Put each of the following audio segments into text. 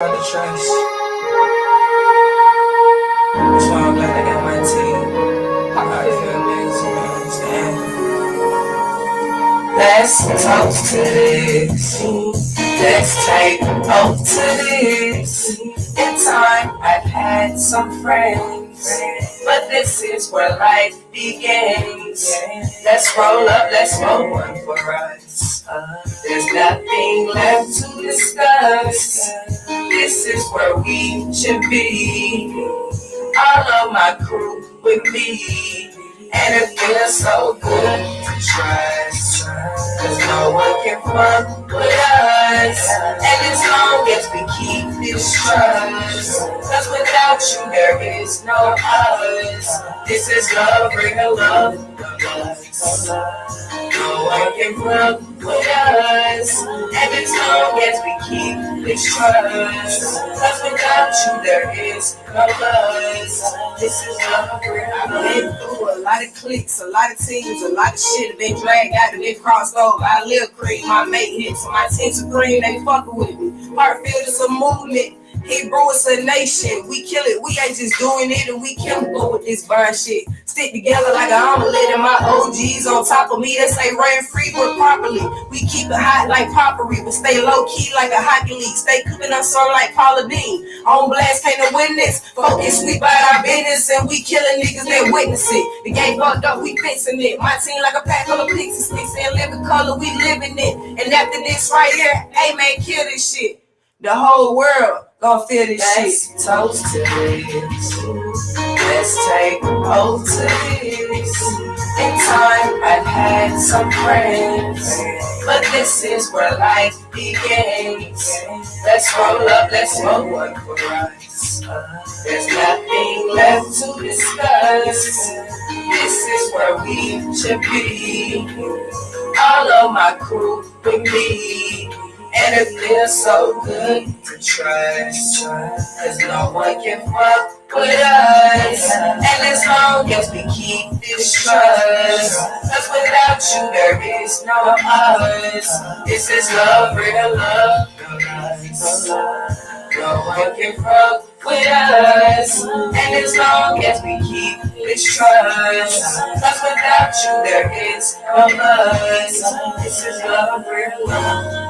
hard to trust. That's why I'm glad I got my team. I feel this, you understand? Let's toast to this. Let's take oath to this. In time, I've had some friends, but this is where life begins. Let's roll up, let's roll one for us. There's nothing left to discuss. This is where we should be. All of my crew with me, and it feels so good to trust. Cause no one can fuck with us. And as long as we keep this trust, cause without you there is no us. This is love, real love. No one can fuck with us. And as long as we keep this trust, cause without you there is no us. This is love, real love. I've been through a lot of cliques, a lot of teams, a lot of shit have been dragged out and been crossed over. I live cream, my mate hits, so my team supreme, they fucking with me. Heartfield is a movement. Hebrew is a nation. We kill it. We ain't just doing it, and we can't go with this burn shit. Stick together like an omelet, and my OGs on top of me. They say rain free, but properly. We keep it hot like potpourri, but stay low key like a hockey league. Stay cooking up sun like Paula Dean. On blast, can't no witness. Focus, we bout our business, and we killing niggas that witness it. The game fucked up, we fixing it. My team like a pack full of pixie sticks and living color, we living it. And after this right here, hey man, kill this shit. The whole world gon' feel this shit. Toast to this. Let's take oath to this. In time, I've had some friends, but this is where life begins. Let's roll up, let's roll one for us. There's nothing left to discuss. This is where we should be. All of my crew with me. And it feels so good to trust. Cause no one can fuck with us. And as long as we keep this trust, cause without you there is no us. This is love, real love. No one can fuck with us. And as long as we keep this trust, cause without you there is no us. This is love, real love.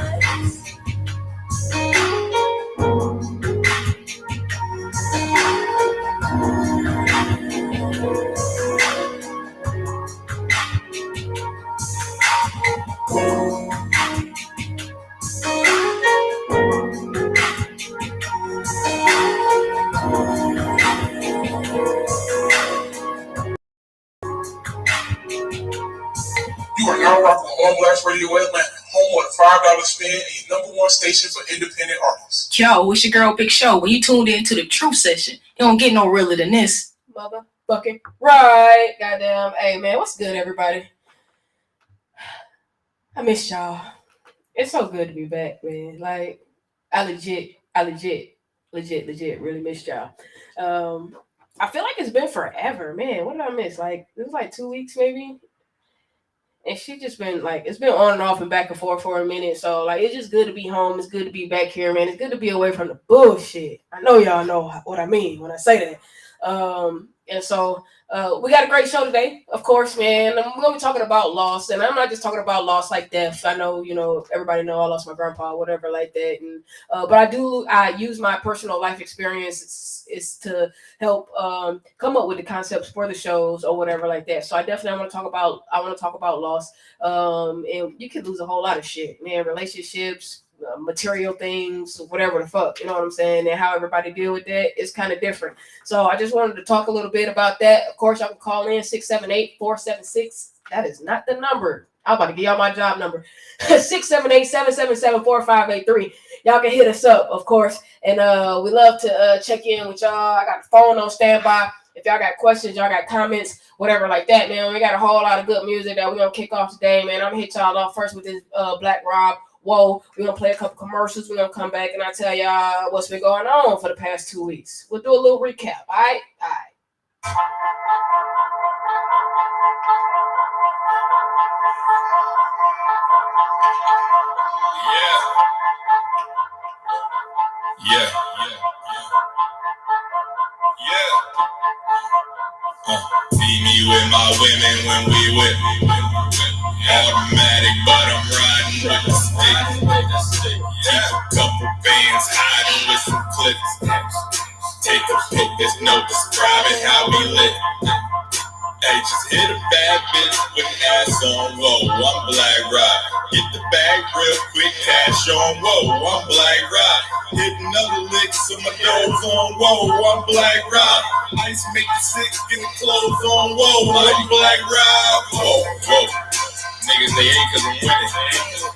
You are now rocking Home Blast Radio Atlanta, home with $5 spin and your #1 station for independent artists. Yo, it's your girl Big Show. When you tuned in to the Truth Session, you don't get no realer than this. Motherfucking right. Goddamn. Hey, man, what's good, everybody? I miss y'all. It's so good to be back, man. Like, I legit really missed y'all. I feel like it's been forever, man. What did I miss? Like, it was like 2 weeks, maybe. And she just been like, it's been on and off and back and forth for a minute. So like, it's just good to be home. It's good to be back here, man. It's good to be away from the bullshit. I know y'all know what I mean when I say that. And so we got a great show today, of course, man. We're gonna be talking about loss, and I'm not just talking about loss like death. I know, everybody know I lost my grandpa, whatever, like that. And but I use my personal life experience is to help come up with the concepts for the shows or whatever like that. So I definitely want to talk about loss. And you can lose a whole lot of shit, man. Relationships, material things, whatever the fuck, you know what I'm saying, and how everybody deal with that is kind of different. So I just wanted to talk a little bit about that. Of course, y'all can call in 678-476. That is not the number. I'm about to give y'all my job number. 678-777-4583. Y'all can hit us up, of course, and we love to check in with y'all. I got the phone on standby. If y'all got questions, y'all got comments, whatever like that, man. We got a whole lot of good music that we're gonna kick off today, man. I'm gonna hit y'all off first with this Black Rob. Whoa, we're going to play a couple commercials. We're going to come back and I'll tell y'all what's been going on for the past 2 weeks. We'll do a little recap, all right? All right. Yeah. with my women when we whip. Automatic, but I'm riding with the stick. Keep a couple bands hiding with some clips. Take a pic, there's no describing how we lit. Hey, just hit a bad bitch with ass on, whoa, I'm Black Rock. Get the bag real quick, cash on, whoa, I'm Black Rock. Hit another lick, so my dough on, whoa, I'm Black Rock. Ice make you sick, get the clothes on, whoa, I'm Black Rock. Whoa, whoa. Niggas, they hate cause I'm winning.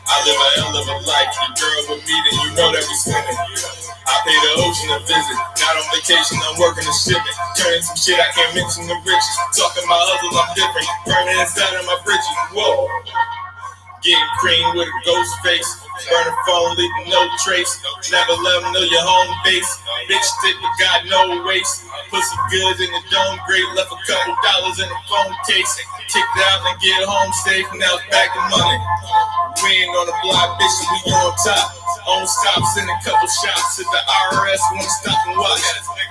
I live a hell of a life. The girl with me, then you know that we swimming. I pay the ocean a visit. Not on vacation, I'm working the shipment. Turning some shit I can't mention the riches. Talking my hustles, I'm different. Burning inside of my britches. Whoa. Getting cream with a ghost face. Burning phone, leaving no trace. Never let them know your home base. Bitch stick, but got no waste. Pussy good in the dome, great. Left a couple dollars in the phone case. Kicked out and get home safe. Now it's back to money. We ain't on the block, bitch, we on top. On stops in a couple shops. If the IRS wanna stop and watch,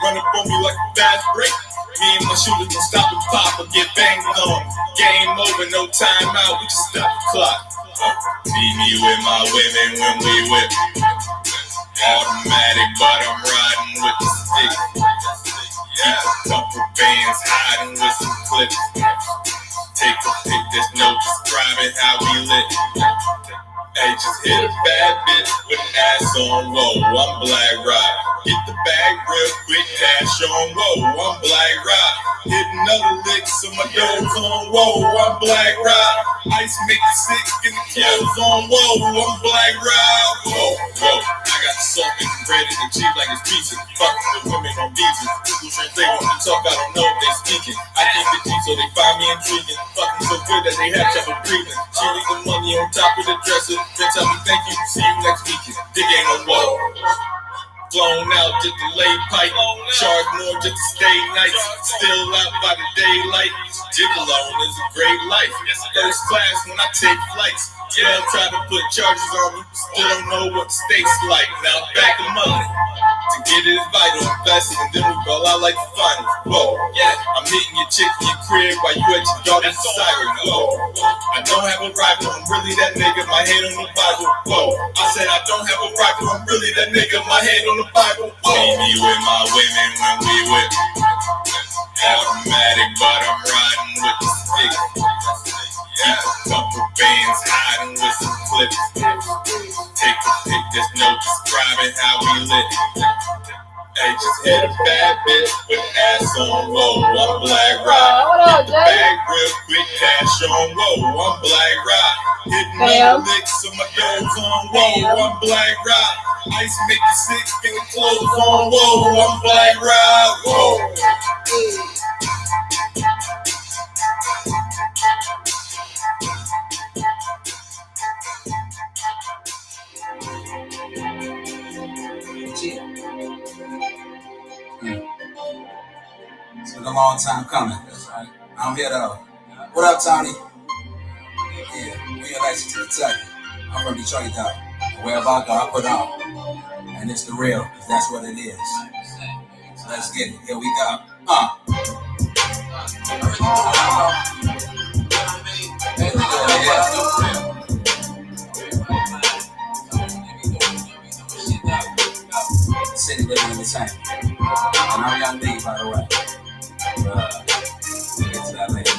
run up on me like a fast break. Me and my shooters gon' stop and pop or get banged on. Game over, no time out, we just stop the clock. See me with my women when we whip. Automatic, but I'm riding with the stick. Keep a couple bands hiding with some clips. Take a pic, there's no describing how we lit. Hey, just hit a bad bitch with ass on, whoa, I'm Black Rock. Get the bag real quick, cash on, whoa, I'm Black Rock. Hit another lick, so my dough on, whoa, I'm Black Rock. Ice make you sick, get the clothes on, whoa, I'm Black Rock. Whoa, whoa, I got the salt and bread in the cheap like it's pizza. Fucking with women on visas. People translate when we talk, I don't know if they speaking. I keep the G so they find me intriguing. Fucking so good that they have trouble breathing. She leave the money on top of the dresser. Then tell me thank you, see you next weekend. Dig ain't no whoa. Blown out just to lay pipe. Charge more just to stay nice. Still out by the daylight. Gigolo is a great life. First class when I take flights. Yeah, try to put charges on me. Still don't know what the stakes like. Now back in money. To get it is vital, investing, and then we roll out like the finals. Whoa, yeah, I'm meeting your chick in your crib while you at your daughter's siren. Whoa, I don't have a rival, I'm really that nigga, my head on the Bible. Whoa, I said I don't have a rival, I'm really that nigga, my head on the Bible. See me with my women when we whip. Automatic, but I'm riding with the stick. Keep a couple bands hiding with some clips. Take a pic, there's no describing how we lit. Hey, just hit a bad bitch with ass on, whoa, I'm Black Rock. Get the bag real quick, cash on, whoa, I'm Black Rock. Hitting all the licks so my dough on, whoa, I'm Black Rock. Ice make you sick, get the clothes on, whoa, I'm Black Rock, whoa. It's been a long time coming. I'm here though. What up, Tony? Yeah, we in Lexington, Kentucky. I'm from Detroit though. Wherever I go, I put on. And it's the real, because that's what it is. So let's get it. Here we go. City living in the same. And I'm Young D, by the way. We'll get to that later.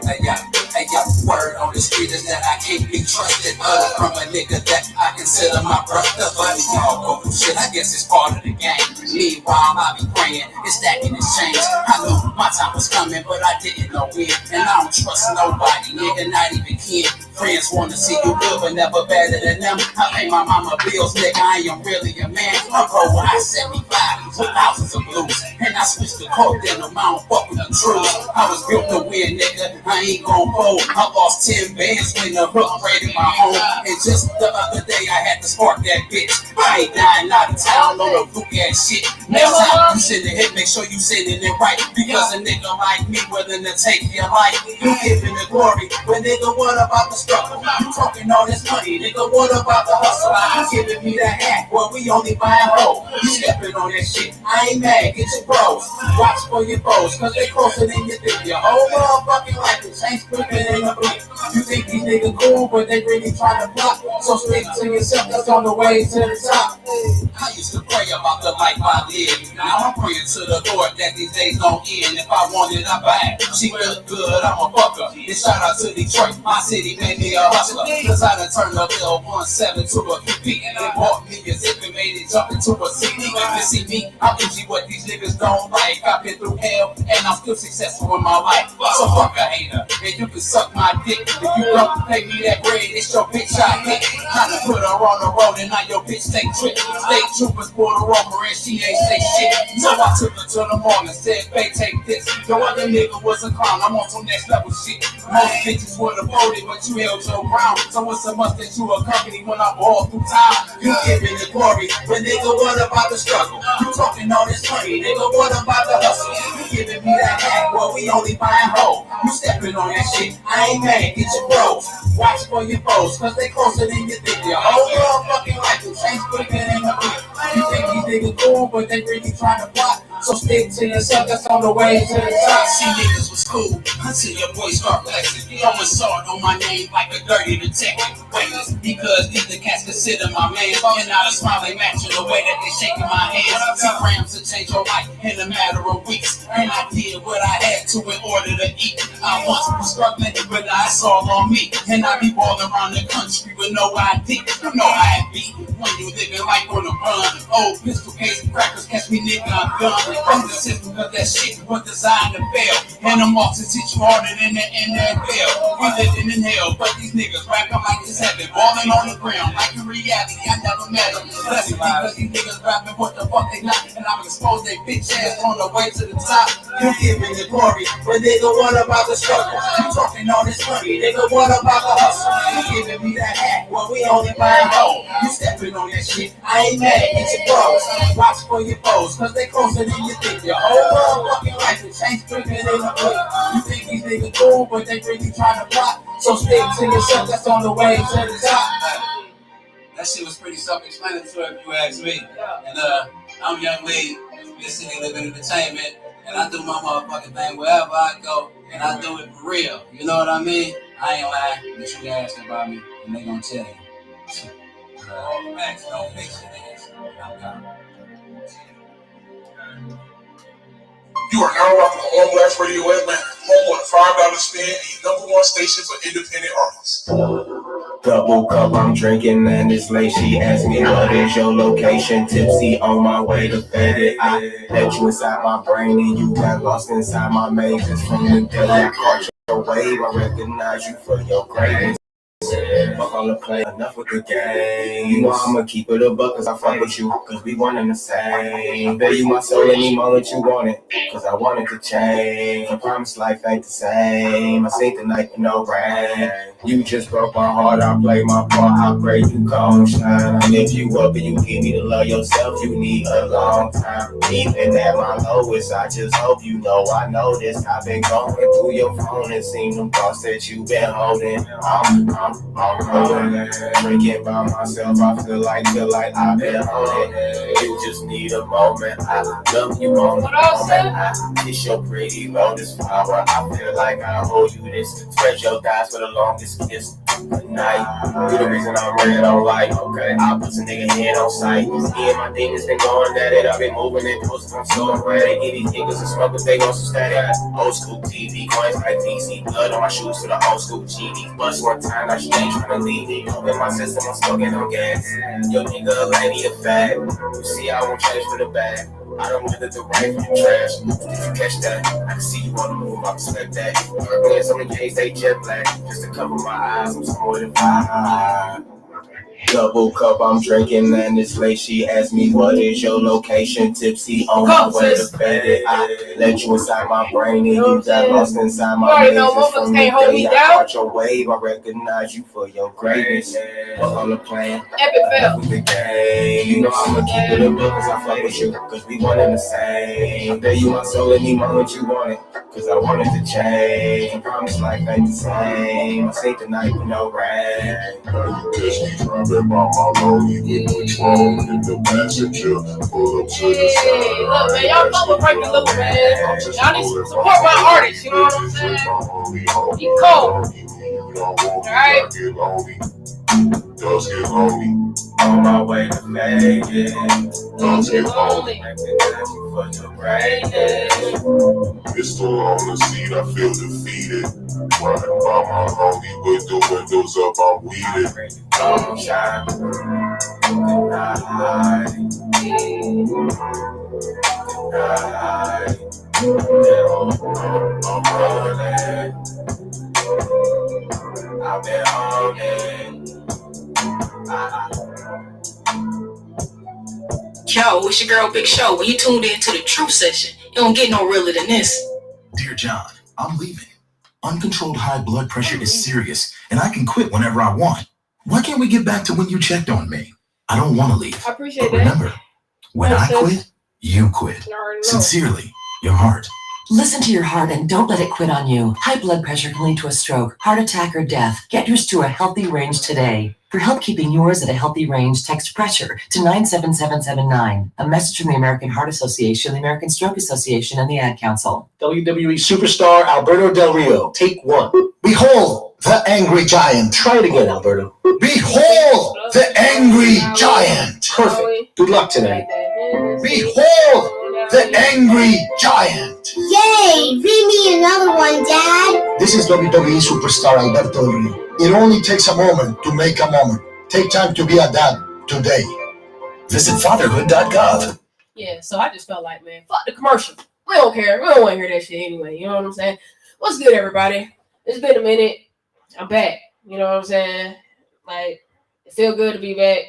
Hey, yo, word on the street is that I can't be trusted. From a nigga that I consider my brother. But y'all go through shit, I guess it's part of the game. Meanwhile, I be praying, it's stacking his change. I knew my time was coming, but I didn't know when. And I don't trust nobody, nigga, not even kin. Friends wanna see you good, but never better than them. I pay my mama bills, nigga, I am really a man. I grow when I 75 with thousands of blues. And I switched to coke, then I don't fuck with the truth. I was built to win, nigga, I ain't gon' fold. I lost 10 bands when the hook raided my home. And just the other day I had to spark that bitch. I ain't dying out of town on no fluke ass shit. Next time you send a hit, make sure you sending it right. Because a nigga like me willing to take your life. You giving the glory, but nigga, what about the struggle? You talking all this money, nigga, what about the hustle? You giving me that hat, well we only buying hoe. You stepping on that shit, I ain't mad, get your bros. Watch for your foes, cause they closer than you think. Your whole motherfucking life is changed quicker than a blink. You think these niggas cool, but they really trying to block. So stick to yourself, that's on the way to the top. I used to pray about the life I live. Now I'm praying to the Lord that these days don't end. If I want it, I buy it. She look good, I'm a fucker. And shout out to Detroit, my city made me a hustler. Cause I done turned up L17 to a QP. And they bought me as if it made it jump into a CD. You see me, I'm easy what these niggas don't like. I've been through hell, and I'm still successful in my life. So fuck a hater, and you can suck my dick. If you don't pay me that bread, it's your bitch I hit. Trying to put her on the road, and now your bitch take trick. State troopers pulled her over, and she ain't say shit. So I took her to the mall and said, babe, take this. Your other nigga was a clown, I'm on some next level shit. Most bitches would have voted, but you held your ground. So it's a must that you accompany when I ball through town. You giving the glory, but nigga, what about the struggle? You talking all this money, nigga, what about the hustle? You giving me that hat, well we only buying hoe. You stepping on that shit, I ain't mad, get your bros. Watch for your foes, cause they closer than you think. Your whole motherfucking life will change quicker than a blink. You think these niggas cool, but they really trying to block. So stick to yourself, that's on the way to the top. See niggas was cool until your boy start flexing. Throwing salt on my name like a dirty detective. Waitless, because these the cats consider my man. And now the smile they matching the way that they shaking my hands. 10 grams to change your life in a matter of weeks. And I did what I had to in order to eat. I once was struggling, but now it's all on me. And I be balling around the country with no ID. You know how it be when you living life on the run. Old pistol case crackers catch me nigga, I'm done. From the system, cause that shit was designed to fail. And I'm off to teach you harder than the NFL. We living in hell, but these niggas rapping like it's heaven. Balling on the ground like in reality, I never met them. Bless me, because these niggas rapping what the fuck they not. And I'm exposed they bitch ass on the way to the top. You giving the glory, but nigga, what about the struggle? You talking all this money, nigga, what about the hustle? You giving me that hat, well we only buying hoe. You stepping on that shit, I ain't mad, get your bros. Watch for your foes, cause they closer than you think. Your whole motherfucking life will change quicker than a blink. You think these niggas cool, but they really trying to block. So stick to yourself, that's on the way to the top. That shit was pretty self-explanatory if you ask me. And I'm Young Lee, this city living entertainment, and I do my motherfucking thing wherever I go, and I do it for real. You know what I mean? I ain't lying, but you ask about me, and they gonna tell you. All the facts, no fiction is. I'm gone. You are now rocking On Blast Radio Atlanta, home with a $5 spin and your #1 station for independent artists. Double cup I'm drinking and it's late. She asked me what is your location. Tipsy on my way to Fetted. I let you inside my brain and you got lost inside my mazes. From the day I caught your wave, I recognize you for your greatness. Fuck all the play, enough with the game. You know I'ma keep it a buck cause I fuck with you, cause we one and the same. I bet you my soul any moment you want it, cause I want it to change. I promise life ain't the same. I seen the night with no rain. You just broke my heart, I play my part, I pray you come shine. And if you up and you give me to love yourself, you need a long time. Even at my lowest, I just hope you know I know this. I've been going through your phone and seen them thoughts that you've been holding. I'm rolling, drinking by myself. I feel like I've been holding. You just need a moment. I love you on the moment. I kiss your pretty lotus flower. I feel like I owe you this. Spread your thighs for the longest kiss. Good night. You the reason I'm red on life. Okay, I put some nigga head on sight. Me and my demons been going at it. I've been moving in posters. I'm so ready. Give these niggas a smoke if they gon' some static. Old school TV coins like DC. Blood on my shoes for the old school GD. Bust one time, now she ain't tryna leave it. In my system, I'm smoking on gas. Yo nigga, a lady a fag. You see, I won't change for the bag. I don't weather the right from the trash. Did you catch that? I can see you on the move, I respect that. Purple and some of the J's, they jet black. Just to cover my eyes, I'm somewhere to find. Double cup, I'm drinking and it's late. She asked me, what is your location? Tipsy on my way to bed. I let you inside my brain and you got lost inside my mazes. From the day I caught your wave, I recognize you for your greatness. But on the plan, Epic fail. with the game, you know I'ma keep it a book cause I fuck with you. Cause we one and the same. I bet you my soul any moment you want it. Cause I wanted to change. I promise life ain't the same. I say tonight with no rain. Now you catch me driving by my lonely with Patron in the passenger. Pull up to the Hey, side. look, man, y'all know what Frankie Lou, man. Y'all need to support my artists, you know what I'm saying? He cold. Alright? Does get lonely. On my way to Vegas. Does get lonely. Recognize you for your greatness. Pistol on the seat, I feel defeated. Riding by my lonely with the windows up, I'm weeded. Don't shine. Good night. I'm rolling. I've been on it. Yo, it's your girl Big Show. When you tuned into the Truth Session, you don't get no realer than this. Dear John, I'm leaving. Uncontrolled high blood pressure is serious, and I can quit whenever I want. Why can't we get back to when you checked on me? I don't want to leave. I appreciate But that. remember, when I quit, you quit. You already know. Sincerely, your heart. Listen to your heart and don't let it quit on you. High blood pressure can lead to a stroke, heart attack, or death. Get yours to a healthy range today. For help keeping yours at a healthy range, text pressure to 97779. A message from the American Heart Association, the American Stroke Association, and the Ad Council. WWE superstar Alberto Del Rio, take one. Behold the angry giant. Try it again, Alberto. Behold the angry giant. Perfect. Good luck tonight. Behold the angry giant. Yay! Read me another one, Dad. This is WWE superstar Alberto Del Rio. It only takes a moment to make a moment. Take time to be a dad today. Visit fatherhood.gov. Yeah, so I just felt like, man, fuck the commercial. We don't care. We don't want to hear that shit anyway. You know what I'm saying? What's good, everybody? It's been a minute. I'm back. You know what I'm saying? Like, it feel good to be back.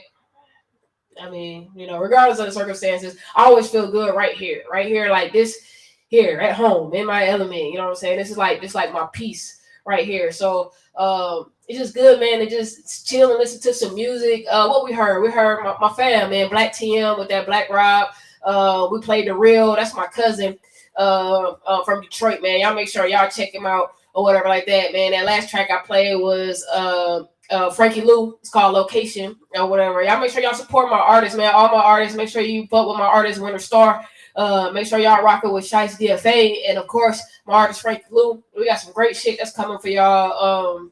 I mean, you know, regardless of the circumstances, I always feel good right here, like this, here at home in my element. You know what I'm saying? This is like my peace right here. So it's just good, man, to just chill and listen to some music. What we heard my fam, man, Black TM with that Black Rob. We played The Real. That's my cousin from Detroit, man. Y'all make sure y'all check him out or whatever like that, man. That last track I played was Frankie Lou. It's called Location or whatever. Y'all make sure y'all support my artists, man. All my artists. Make sure you vote with my artist Winter Star. Make sure y'all rocking with Shice DFA, and of course my artist Frankie Lou. We got some great shit that's coming for y'all.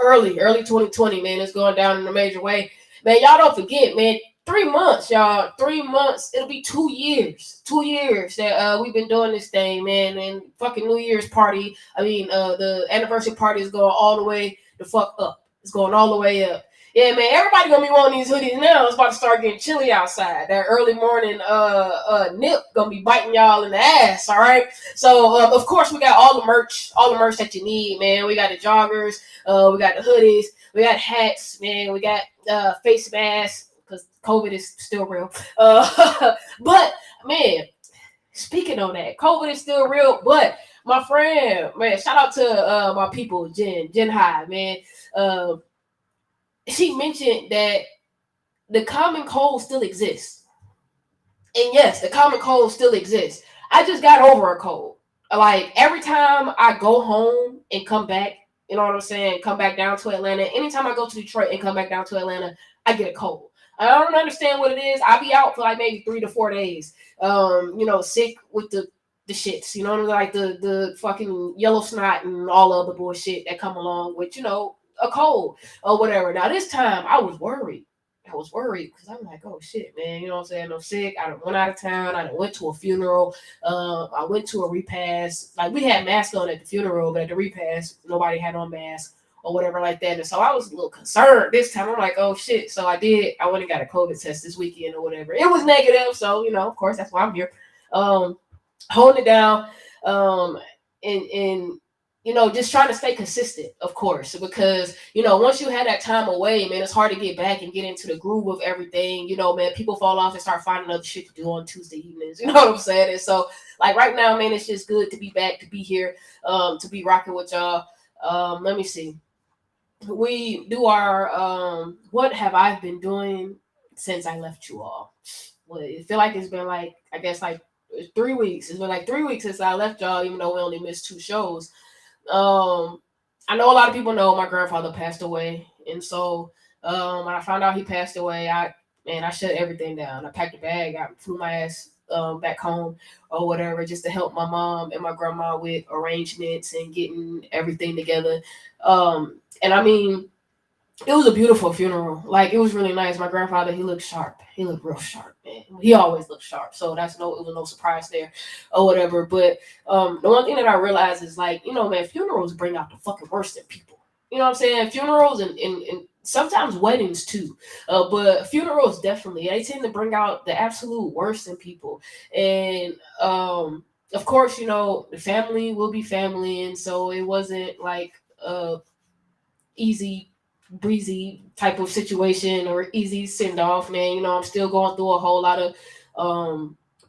Early 2020, man. It's going down in a major way, man. Y'all don't forget, man. 3 months, y'all. 3 months. It'll be 2 years. 2 years that we've been doing this thing, man. And fucking New Year's party. I mean, the anniversary party is going all the way the fuck up. It's going all the way up. Yeah, man, everybody gonna be wanting these hoodies now. It's about to start getting chilly outside. That early morning nip gonna be biting y'all in the ass, all right? So, of course, we got all the merch that you need, man. We got the joggers, we got the hoodies, we got hats, man. We got face masks, because COVID is still real. But, man, speaking on that, COVID is still real, but my friend, man, shout out to my people, Jen High, man. She mentioned that the common cold still exists. And yes, the common cold still exists. I just got over a cold. Like, every time I go home and come back, you know what I'm saying, come back down to Atlanta, anytime I go to Detroit and come back down to Atlanta, I get a cold. I don't understand what it is. I'll be out for like maybe 3 to 4 days, sick with the shits, like the fucking yellow snot and all of the bullshit that come along with, a cold or whatever. Now this time I was worried because I'm like, oh shit, man, you know what I'm saying? I'm sick. I went out of town. I went to a funeral. I went to a repast. Like, we had masks on at the funeral, but at the repast, nobody had on masks or whatever like that. And so I was a little concerned this time. I'm like, oh shit. So I went and got a COVID test this weekend or whatever. It was negative. So, of course, that's why I'm here. Holding it down. And just trying to stay consistent, of course, because, once you had that time away, man, it's hard to get back and get into the groove of everything. Man, people fall off and start finding other shit to do on Tuesday evenings. You know what I'm saying? And so, like, right now, man, it's just good to be back, to be here, to be rocking with y'all. Let me see. We do our, what have I been doing since I left you all? Well, it feel like it's been like, I guess, like 3 weeks. It's been like 3 weeks since I left y'all, even though we only missed 2 shows. I know a lot of people know my grandfather passed away, and so when I found out he passed away, I shut everything down. I packed a bag, I flew my ass back home or whatever, just to help my mom and my grandma with arrangements and getting everything together. And I mean, it was a beautiful funeral. Like, it was really nice. My grandfather, he looked sharp. He looked real sharp, man. He always looked sharp. So it was no surprise there or whatever. But the one thing that I realized is, like, man, funerals bring out the fucking worst in people. You know what I'm saying? Funerals and sometimes weddings too. But funerals definitely, they tend to bring out the absolute worst in people. And of course, the family will be family. And so it wasn't like easy breezy type of situation or easy send off, man. I'm still going through a whole lot of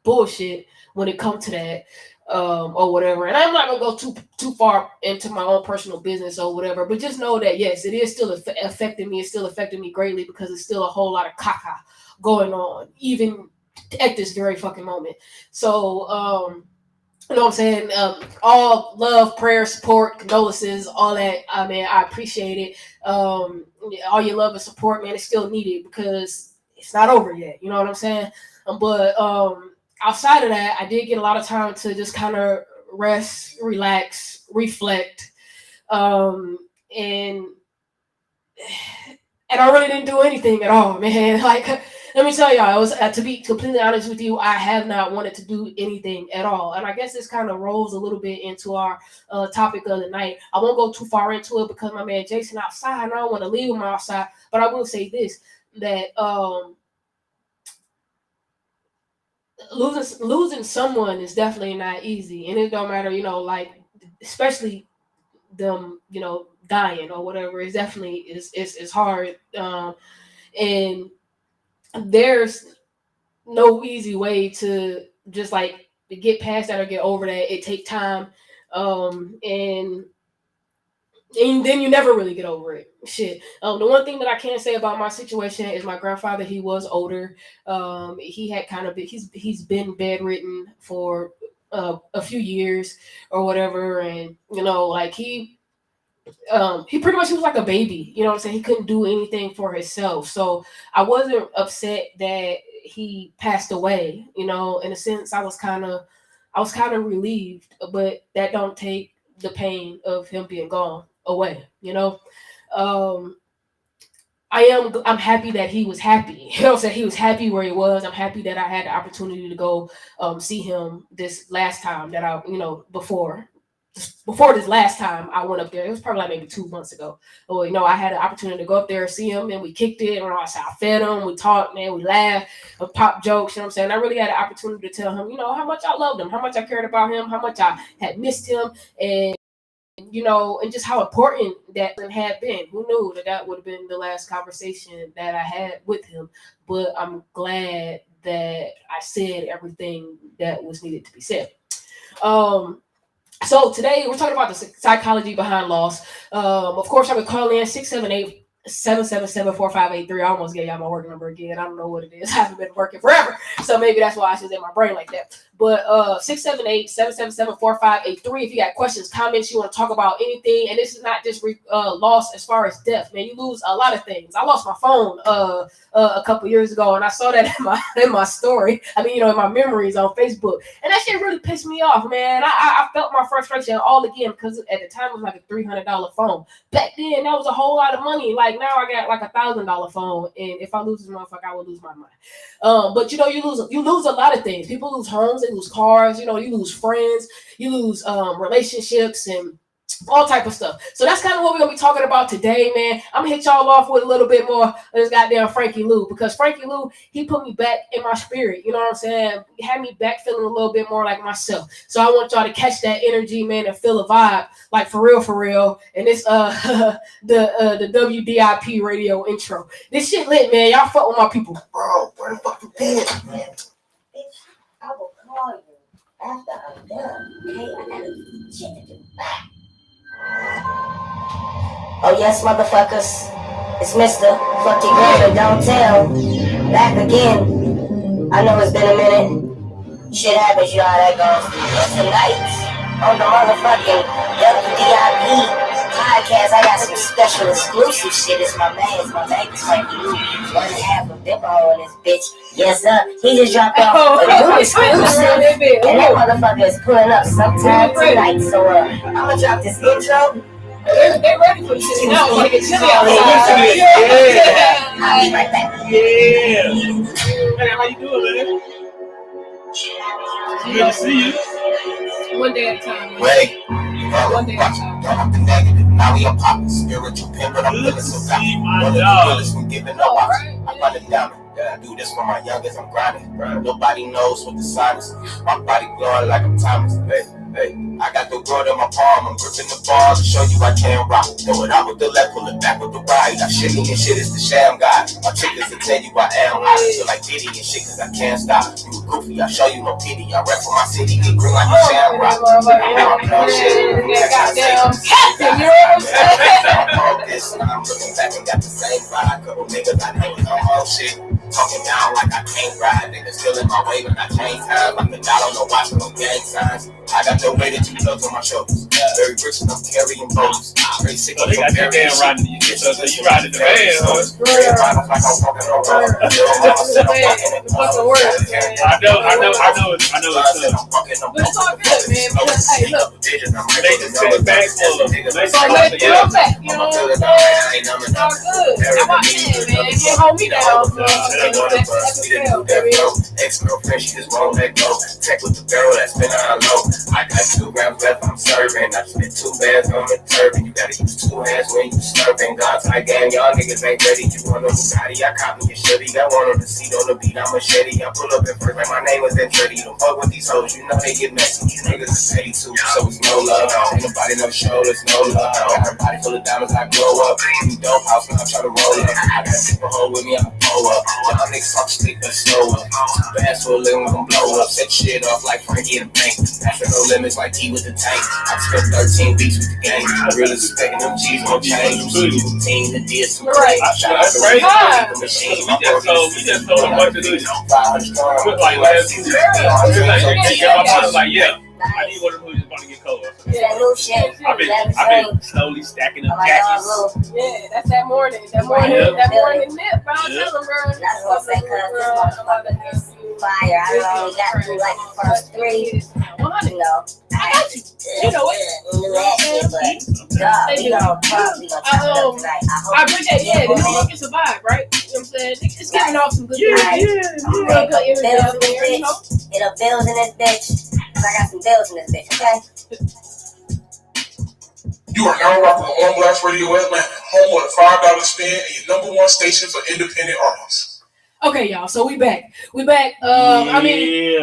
bullshit when it comes to that or whatever. And I'm not gonna go too far into my own personal business or whatever, but just know that yes, it is still affecting me. It's still affecting me greatly because it's still a whole lot of caca going on even at this very fucking moment. So you know what I'm saying? All love, prayer, support, condolences, all that. I mean, I appreciate it. All your love and support, man, is still needed because it's not over yet. You know what I'm saying? But outside of that, I did get a lot of time to just kind of rest, relax, reflect, and I really didn't do anything at all, man. Like, let me tell y'all, it was to be completely honest with you, I have not wanted to do anything at all. And I guess this kind of rolls a little bit into our topic of the night. I won't go too far into it because my man Jason outside, and I don't want to leave him outside. But I will say this, that losing someone is definitely not easy. And it don't matter, like, especially them, dying or whatever. It's definitely it's hard. And there's no easy way to just like to get past that or get over that. It takes time, and then you never really get over it. Shit. The one thing that I can say about my situation is my grandfather. He was older. He had kind of he's been bedridden for a few years or whatever, and like he pretty much, he was like a baby, you know what I'm saying? He couldn't do anything for himself. So I wasn't upset that he passed away, in a sense. I was kind of relieved, but that don't take the pain of him being gone away, I'm happy that he was happy. You know what I'm saying? He was happy where he was. I'm happy that I had the opportunity to go see him this last time that I, before this last time I went up there. It was probably like maybe 2 months ago. But, I had the opportunity to go up there and see him, and we kicked it. And I fed him, we talked, man, we laughed, popped jokes, you know what I'm saying? I really had the opportunity to tell him, how much I loved him, how much I cared about him, how much I had missed him, and just how important that had been. Who knew that would have been the last conversation that I had with him? But I'm glad that I said everything that was needed to be said. So today we're talking about the psychology behind loss. Of course, I would call in 678-777-4583. I almost gave y'all my work number again. I don't know what it is. I haven't been working forever, so maybe that's why I should in my brain like that. But 678-777-4583. If you got questions, comments, you want to talk about anything, and this is not just loss as far as death, man. You lose a lot of things. I lost my phone a couple years ago, and I saw that in my story. I mean, in my memories on Facebook, and that shit really pissed me off, man. I felt my frustration all again because at the time it was like a $300 phone. Back then, that was a whole lot of money. Like now, I got like $1,000 phone, and if I lose this motherfucker, I would lose my mind. But you lose a lot of things. People lose homes, they lose cars. You lose friends, you lose relationships, and all type of stuff. So that's kind of what we're gonna be talking about today, man. I'm gonna hit y'all off with a little bit more of this goddamn Frankie Lou, because Frankie Lou, he put me back in my spirit. You know what I'm saying? He had me back feeling a little bit more like myself. So I want y'all to catch that energy, man, and feel a vibe, like for real. And it's the WDIP radio intro. This shit lit, man. Y'all fuck with my people. Bro, where the fuck you been? Bitch, I will call you after I'm done. Okay, I got shit to do. Oh yes, motherfuckers. It's Mr. Fuck Your Girl, Don't Tell. Back again. I know it's been a minute. Shit happens, you know how that goes. But tonight, on the motherfucking WDIP podcast, I got some special exclusive shit. It's my baby's Frankie Lou. 1.5 of Dippo in this bitch. Yes, sir. He just dropped off a new exclusive. And that motherfucker is pulling up sometime tonight. So, I'm gonna drop this intro. They're ready for this shit. No, like it's chilly outside. Yeah. I'll be right back. Yeah. Hey, how you doing, man? Good to see you. One day at a time. Wait. One day at a time. Don't have the negative. Now we are popping spiritual pimp, but I'm feeling so happy. One of the realest from giving up. I'm running down it. I do this for my youngest. I'm grinding. Nobody knows what the sign is. My body glowing like I'm Thomas. Hey, I got the world in my palm. I'm gripping the ball to show you I can rock. Throw it out with the left, pull it back with the right. I shimmy and shit is the sham guy. My trick is to tell you I am. I feel like Diddy and shit cause I can't stop. You goofy, I show you no pity. I rap for my city, get green like a sham rock. I'm doing shit. Goddamn captain, you know what I'm saying? I'm looking back and got the same vibe. Couple niggas I know no more shit. Talking down like I can't ride. Niggas still in my way, but I change time. Like a dollar, no watch, no gang signs. I got the weight of 2 tons on my shoulders. Very rich and I'm carrying boats. Very sick of they got that damn riding you. So you riding the van, huh? Like I'm walking on road. I know it's But it's all good, man. Because, hey, look. they just sit back full of So let's get back, you know what I'm saying? It's all good. I'm out there, man. You can't hold me down. Ex-girlfriend, she just won't let go. Tech with the barrel that's been on low. I got 2 grams left, I'm serving. I spent 2 bands on the turban. You gotta use 2 hands when you slurping. God's high gang, y'all niggas ain't ready. You want a Bugatti, I cop me a Chevy. Got one on the seat, on the beat, I'm a machete. I pull up at first like my name was Andretti. Don't fuck with these hoes, you know they get messy. These niggas is petty too, so it's no love. Ain't nobody no show, there's no love. Got her body full of diamonds, I glow up. You dope house, now I'm trying to roll up. I got people hold with me, I'm pull up. Y'all niggas talk shit, but slow up. Too fast for a living, we gon' blow up. Set shit off like Frankie in the bank. After no limits like T with the tank. I spent 13 weeks with the gang. I really suspecting them G's gon' change. Team that did some great. Shout out to the machine. We just told them what to do. 500 strong. Like last season. I was like, yeah. I need one of them who's about to get cold. I've been slowly stacking up jackets. Yeah, that's that morning nip, bro. I'm telling bro. That's what I'm saying, cause this motherfucker is fire. I only got through like the first 3. You know, I got you. You know it. We gonna probably chop it up tonight. I appreciate it. Yeah, the new look is a vibe, right? You know what I'm saying? It's giving off some good Bills in this bitch. I got some bills in this bitch, okay? You are now rocking On Blast Radio Atlanta, home of the $5 spin and your #1 station for independent artists. Okay, y'all. So we back. I mean,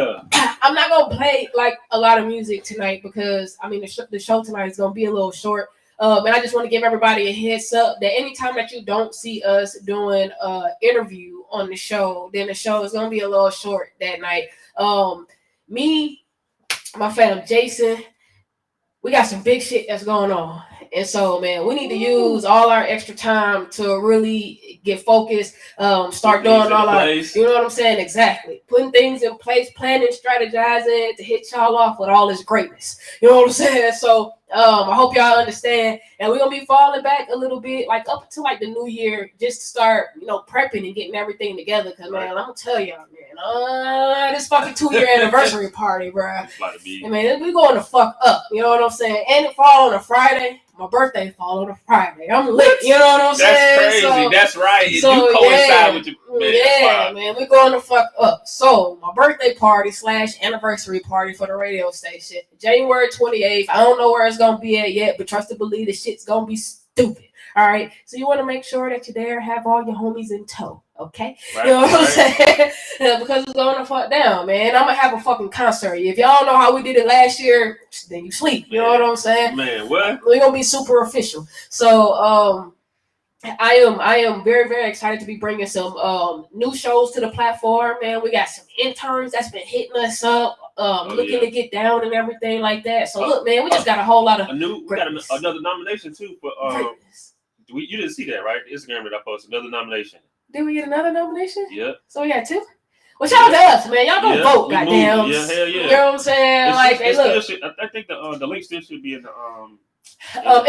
I'm not gonna play like a lot of music tonight because I mean the show tonight is gonna be a little short. And I just want to give everybody a heads up that anytime that you don't see us doing an interview on the show, then the show is gonna be a little short that night. Me, my fam Jason, we got some big shit that's going on. And so, man, we need to use all our extra time to really get focused, start doing all our, you know what I'm saying? Exactly. Putting things in place, planning, strategizing to hit y'all off with all this greatness. You know what I'm saying? So, I hope y'all understand. And we're going to be falling back a little bit, like up to like the new year, just to start, you know, prepping and getting everything together. Because, man, I'm going to tell y'all, man, This fucking 2-year anniversary party, bro. It's about to be. I mean, we going to fuck up. You know what I'm saying? And it fall on a Friday. My birthday fall on a Friday. I'm lit. You know what I'm saying? That's crazy. So, That's right. It so, do coincide with your man. yeah, man, we're going to fuck up. So my birthday party / anniversary party for the radio station, January 28th. I don't know where it's gonna be at yet, but trust to believe the shit's gonna be stupid. All right, so you want to make sure that you're there, have all your homies in tow, okay? Right, you know what I'm saying? Because it's going to fuck down, man. I'm gonna have a fucking concert. If y'all know how we did it last year, then you sleep. You know what I'm saying? Man, what? We're gonna be super official. So, I am very, very excited to be bringing some new shows to the platform, man. We got some interns that's been hitting us up, looking to get down and everything like that. So look, man, we just got a whole lot of we got another nomination too for you didn't see that, right? Instagram that I posted another nomination. Did we get another nomination? Yeah. So we got 2. Well, shout out to us, man. Y'all go vote, goddamn. Yeah, hell yeah. You know what I'm saying? I think the link still should be in the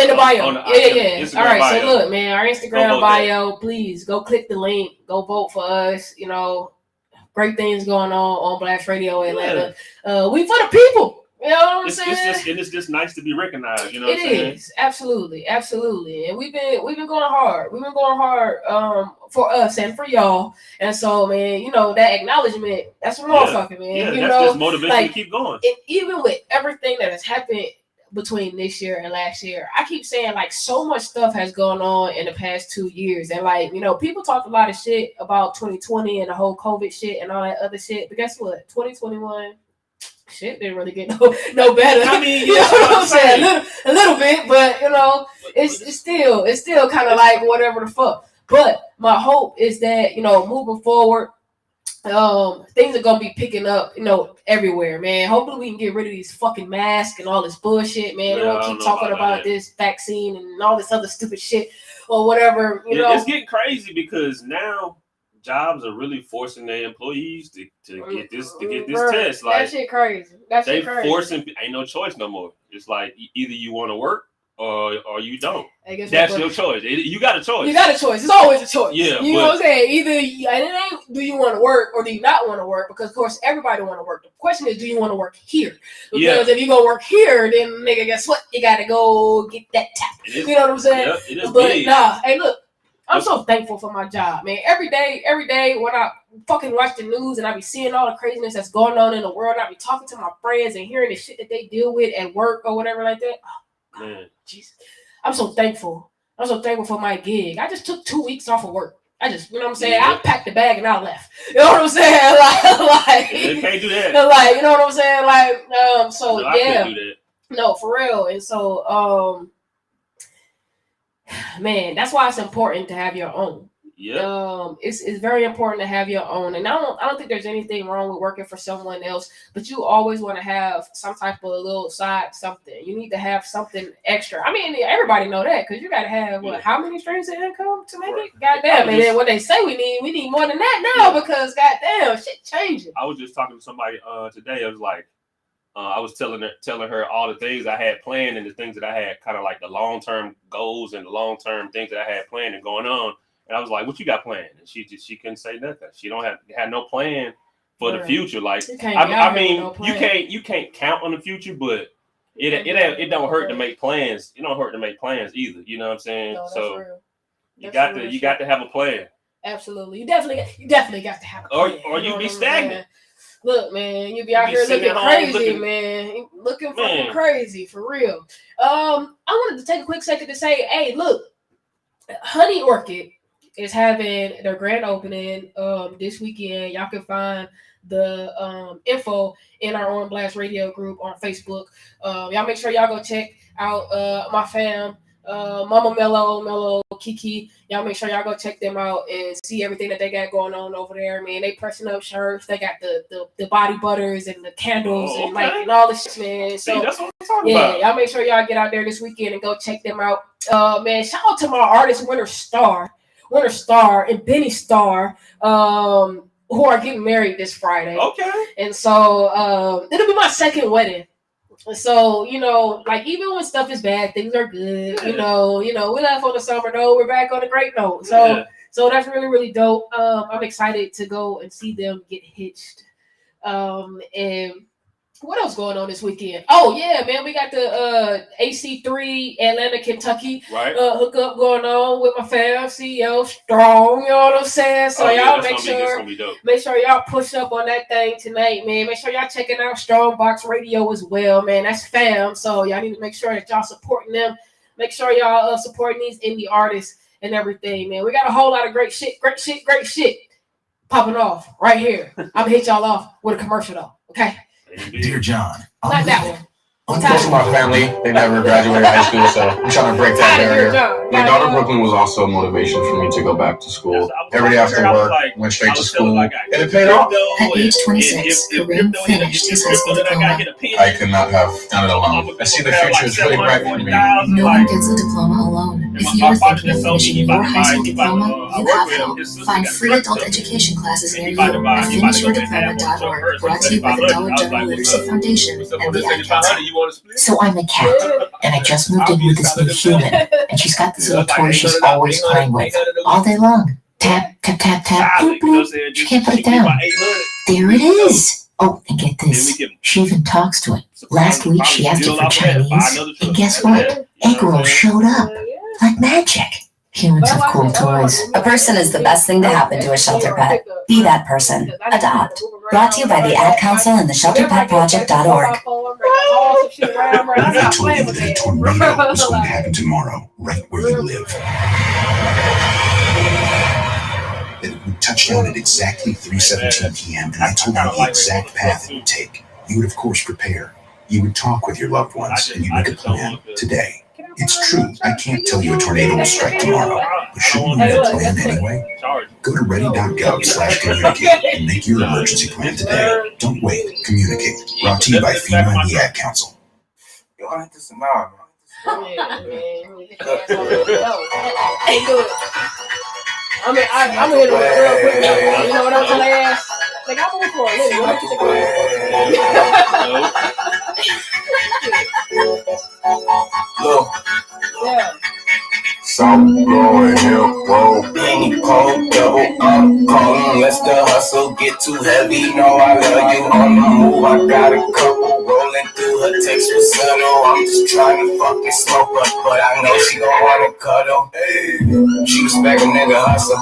in the bio. Yeah. Instagram All right, bio. so look, man, our Instagram bio, please go click the link, go vote for us. You know, great things going on Blast Radio Atlanta. We for the people. You know what I'm saying? It's just nice to be recognized. You know It what I'm saying? is absolutely, and we've been going hard. We've been going hard for us and for y'all. And so, man, you know that acknowledgement. That's a motherfucker, man. Yeah, you that's know, just motivation like, to keep going. Even with everything that has happened between this year and last year, I keep saying like so much stuff has gone on in the past 2 years, and like you know, people talk a lot of shit about 2020 and the whole COVID shit and all that other shit. But guess what? 2021. Shit didn't really get no better. I mean, you know what I'm saying? A little bit, but you know, it's still kind of like whatever the fuck. But my hope is that, you know, moving forward, things are gonna be picking up, you know, everywhere, man. Hopefully we can get rid of these fucking masks and all this bullshit, man. We don't keep talking about this vaccine and all this other stupid shit or whatever, you know. It's getting crazy because now jobs are really forcing their employees to get this test. Like that shit crazy. That shit crazy. Forcing, ain't no choice no more. It's like either you want to work or you don't. That's your choice. You got a choice. You got a choice. It's always a choice. Yeah, you know what I'm saying? Either and it ain't do you want to work or do you not want to work? Because of course everybody want to work. The question is, do you want to work here? Because if you go work here, then nigga, guess what? You gotta go get that tap. You know what I'm saying? Yep, it is but big. nah, hey look. I'm so thankful for my job, man. Every day when I fucking watch the news and I be seeing all the craziness that's going on in the world, I be talking to my friends and hearing the shit that they deal with at work or whatever like that. Oh, God, man. Jesus. I'm so thankful. I'm so thankful for my gig. I just took 2 weeks off of work. I just, you know what I'm saying? I packed the bag and I left. You know what I'm saying? Like you can't do that. Like, you know what I'm saying? Like, so no, yeah. I can't do that. No, for real. And so, man, that's why it's important to have your own. Yeah. It's very important to have your own, and I don't think there's anything wrong with working for someone else, but you always want to have some type of little side something. You need to have something extra. I mean, everybody know that because you got to have how many streams of income to make it? Goddamn, and then what they say we need more than that now because goddamn, shit changing. I was just talking to somebody today. I was like, I was telling her all the things I had planned and the things that I had kind of like the long-term goals and the long-term things that I had planned and going on. And I was like, "What you got planned?" And she couldn't say nothing. She don't have no plan for the future. Like I mean, you can't count on the future, but it don't hurt to make plans. It don't hurt to make plans either. You know what I'm saying? No, so real. you got to have a plan. Absolutely, you definitely got to have a plan. Or you be stagnant. Look, man, you be out here looking crazy, man. Looking fucking crazy for real. I wanted to take a quick second to say, hey, look, Honey Orchid is having their grand opening this weekend. Y'all can find the info in our On Blast Radio group on Facebook. Y'all make sure y'all go check out my fam, Mama Mello, Kiki. Y'all make sure y'all go check them out and see everything that they got going on over there. Man, they pressing up shirts. They got the body butters and the candles and all this shit, man. So that's what I'm talking about. Y'all make sure y'all get out there this weekend and go check them out. Man, shout out to my artist Winter Star and Benny Star, who are getting married this Friday. Okay. And so it'll be my second wedding. So, you know, like even when stuff is bad, things are good. You know, we left on the summer note, we're back on a great note. So So that's really, really dope. I'm excited to go and see them get hitched. And what else going on this weekend? Oh yeah, man, we got the AC3 Atlanta, Kentucky hookup going on with my fam, CEO Strong. You know what I'm saying? So y'all make sure y'all push up on that thing tonight, man. Make sure y'all checking out Strongbox Radio as well, man. That's fam. So y'all need to make sure that y'all supporting them. Make sure y'all supporting these indie artists and everything, man. We got a whole lot of great shit popping off right here. I'm gonna hit y'all off with a commercial though. Okay. Dear John, Not that one. Most of my family, they never graduated high school, so I'm trying to break that barrier. My daughter Brooklyn was also a motivation for me to go back to school. Every day after work, went straight to school, and it paid off. At age 26, Kareem finished his high school diploma. I could not have done it alone. I see the future is really bright for me. No one gets a diploma alone. If you are thinking of finishing your high school diploma, you have help. Find free adult education classes near you at finishyourdiploma.org, brought to you by the Dollar General Literacy Foundation and the Ad Council. So I'm a cat, and I just moved in with this new human, and she's got this little toy she's always playing with, all day long. Tap, tap, tap, tap, bloop, bloop. She can't put it down. There it is. Oh, and get this. She even talks to it. Last week, she asked it for Chinese, and guess what? Egg rolls showed up. Like magic. Humans have cool toys. A person is the best thing to happen to a shelter pet. Be that person. Adopt. Brought to you by the Ad Council and the ShelterPetProject.org. I told you that a tornado was going to happen tomorrow, right where you live. That it would touch down at exactly 3:17 p.m. and I told you the exact path it would take. You would, of course, prepare. You would talk with your loved ones, and you'd make a plan today. It's true, I can't tell you a tornado will strike tomorrow, but shouldn't you have a plan anyway? Go to ready.gov/communicate and make your emergency plan today. Don't wait, communicate. Brought to you by FEMA and the Ad Council. Yo, I hit this tomorrow, bro. Hey, good. I'm gonna hit it real quick though. You know what I'm saying? Like I'm moving for a living. What do you think? Look. Yeah. Some blowing hip, roll, penny pole, double up, calling, lest the hustle get too heavy. No, I love you on the move. I got a couple rolling through her text with subtle. I'm just trying to fucking smoke her, but I know she gon' wanna cuddle. Hey. She respect a nigga hustle,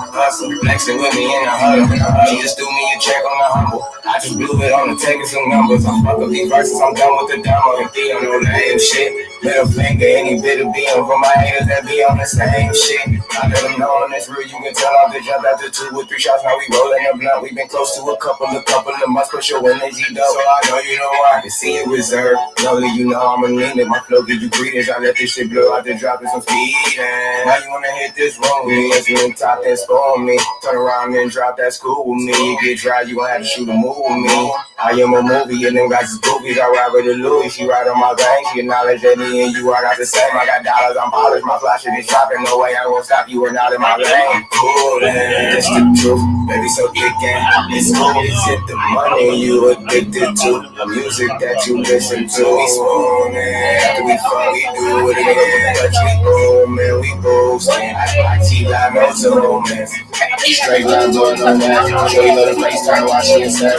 flexing with me in the huddle. She just threw me a check on the humble. I just blew it on the taking some numbers. I'm fuck up these verses, I'm done with the demo. The D on the name shit. Middle finger, any bit of being for my haters that be on the same shit. I let them know on this real, you can tell off the jump after 2 or 3 shots. Now we rolling the blunt. We been close to a couple of months, but your energy dope. So I know you know why. I can see it reserved. Lonely, you know I'm anemic. My flow give you greetings. I let this shit blow out the drop in some speed. And now you wanna hit this room with me. If you in top, then spoil me. Turn around and drop that school with me. You get dry, you gon' have to shoot a move with me. I am a movie, and them guys is goofies. I ride with the Louis, she ride on my veins. She acknowledge that me and you are not the same. I got dollars, I'm polished, my flash is dropping. No way I won't stop, you are not in my lane. Cool, and it's the truth, baby, so thick and it's cool. Is it the money you addicted to? The music that you listen to? We spoon, and after we fuck, we do it again. Touch we boom, and we both stand. I see like no two moments. Straight lines on the net. Show you little FaceTime while she inside.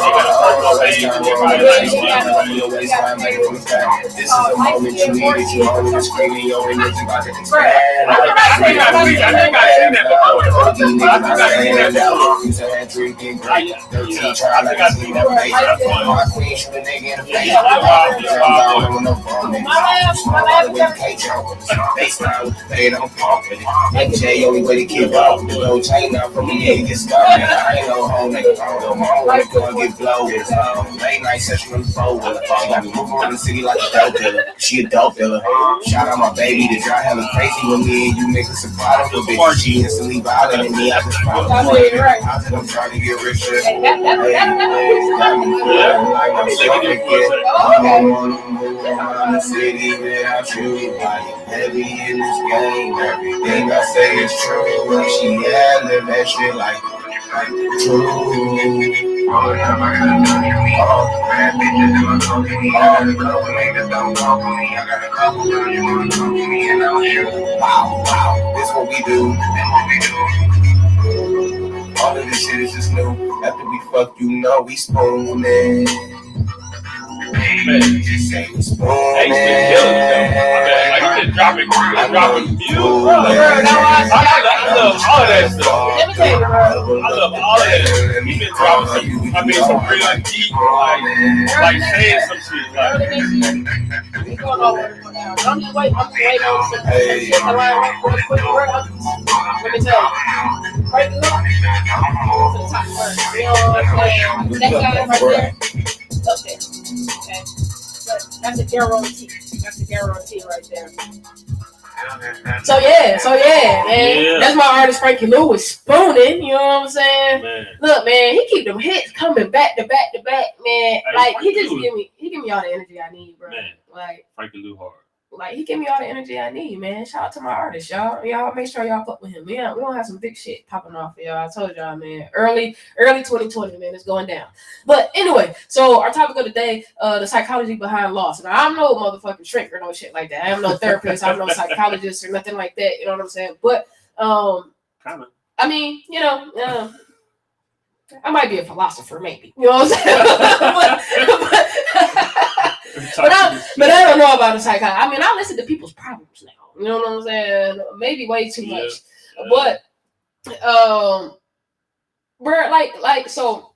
This is a moment you needed. You always screaming your energy about to expand. Drinking great. 13 trying like I see that face. My queen shoot a nigga in the face. They don't pump it. MJ only way to keep up. The little chain up from me, it gets started. I ain't no home nigga. No more wanna go and get blown. Late night session on the phone. She got me moving around the city like a dope dealer. She a dope dealer. Shout out my baby to drive hella crazy with me and you make a surprise for bitch. She instantly violent and me. I just found I'm trying to get richer. Got me feeling like I'm starting to get. I don't wanna move around the city without you. I am heavy in this game. Everything I say is true. She live that shit like true. All the time I got a million bad bitches in my company. I got a couple niggas don't talk to me. I got a couple girls you wanna talk to me and I'm sure. Wow, this what we do. That's what we do. All of this shit is just new. After we fuck, you know we spooning. Just say we spooning. Hey, he's been killing it though. I mean, like he's been dropping views, bro. I love all of that stuff. Let me tell you, bro. I love all of that. He's been dropping some real deep, like saying some shit. Like, We going over it now. I'm just waiting on some shit to line up for the quick work. Let me tell you. Right to the top first. You know what I'm saying? That guy right there. Up there. Okay. That's a guarantee. That's a guarantee right there. So yeah, man. Yeah. That's my artist Frankie Lewis spooning. You know what I'm saying? man. Look, man, he keep them hits coming back to back to back, man. Hey, Like Frankie he just Lewis. give me all the energy I need, bro. Man. Like Frankie Lou hard. he give me all the energy I need, man. Shout out to my artist, y'all. Y'all make sure y'all fuck with him. We don't have some big shit popping off, y'all. I told y'all, man. Early 2020, man. It's going down. But anyway, so our topic of the day, the psychology behind loss. And I'm no motherfucking shrink or no shit like that. I am no therapist. I'm no psychologist or nothing like that. You know what I'm saying? But kind of. I mean, you know, I might be a philosopher, maybe. You know what I'm saying? but I don't know about the psychology. I mean, I listen to people's problems now. You know what I'm saying? Maybe way too much. But we're like so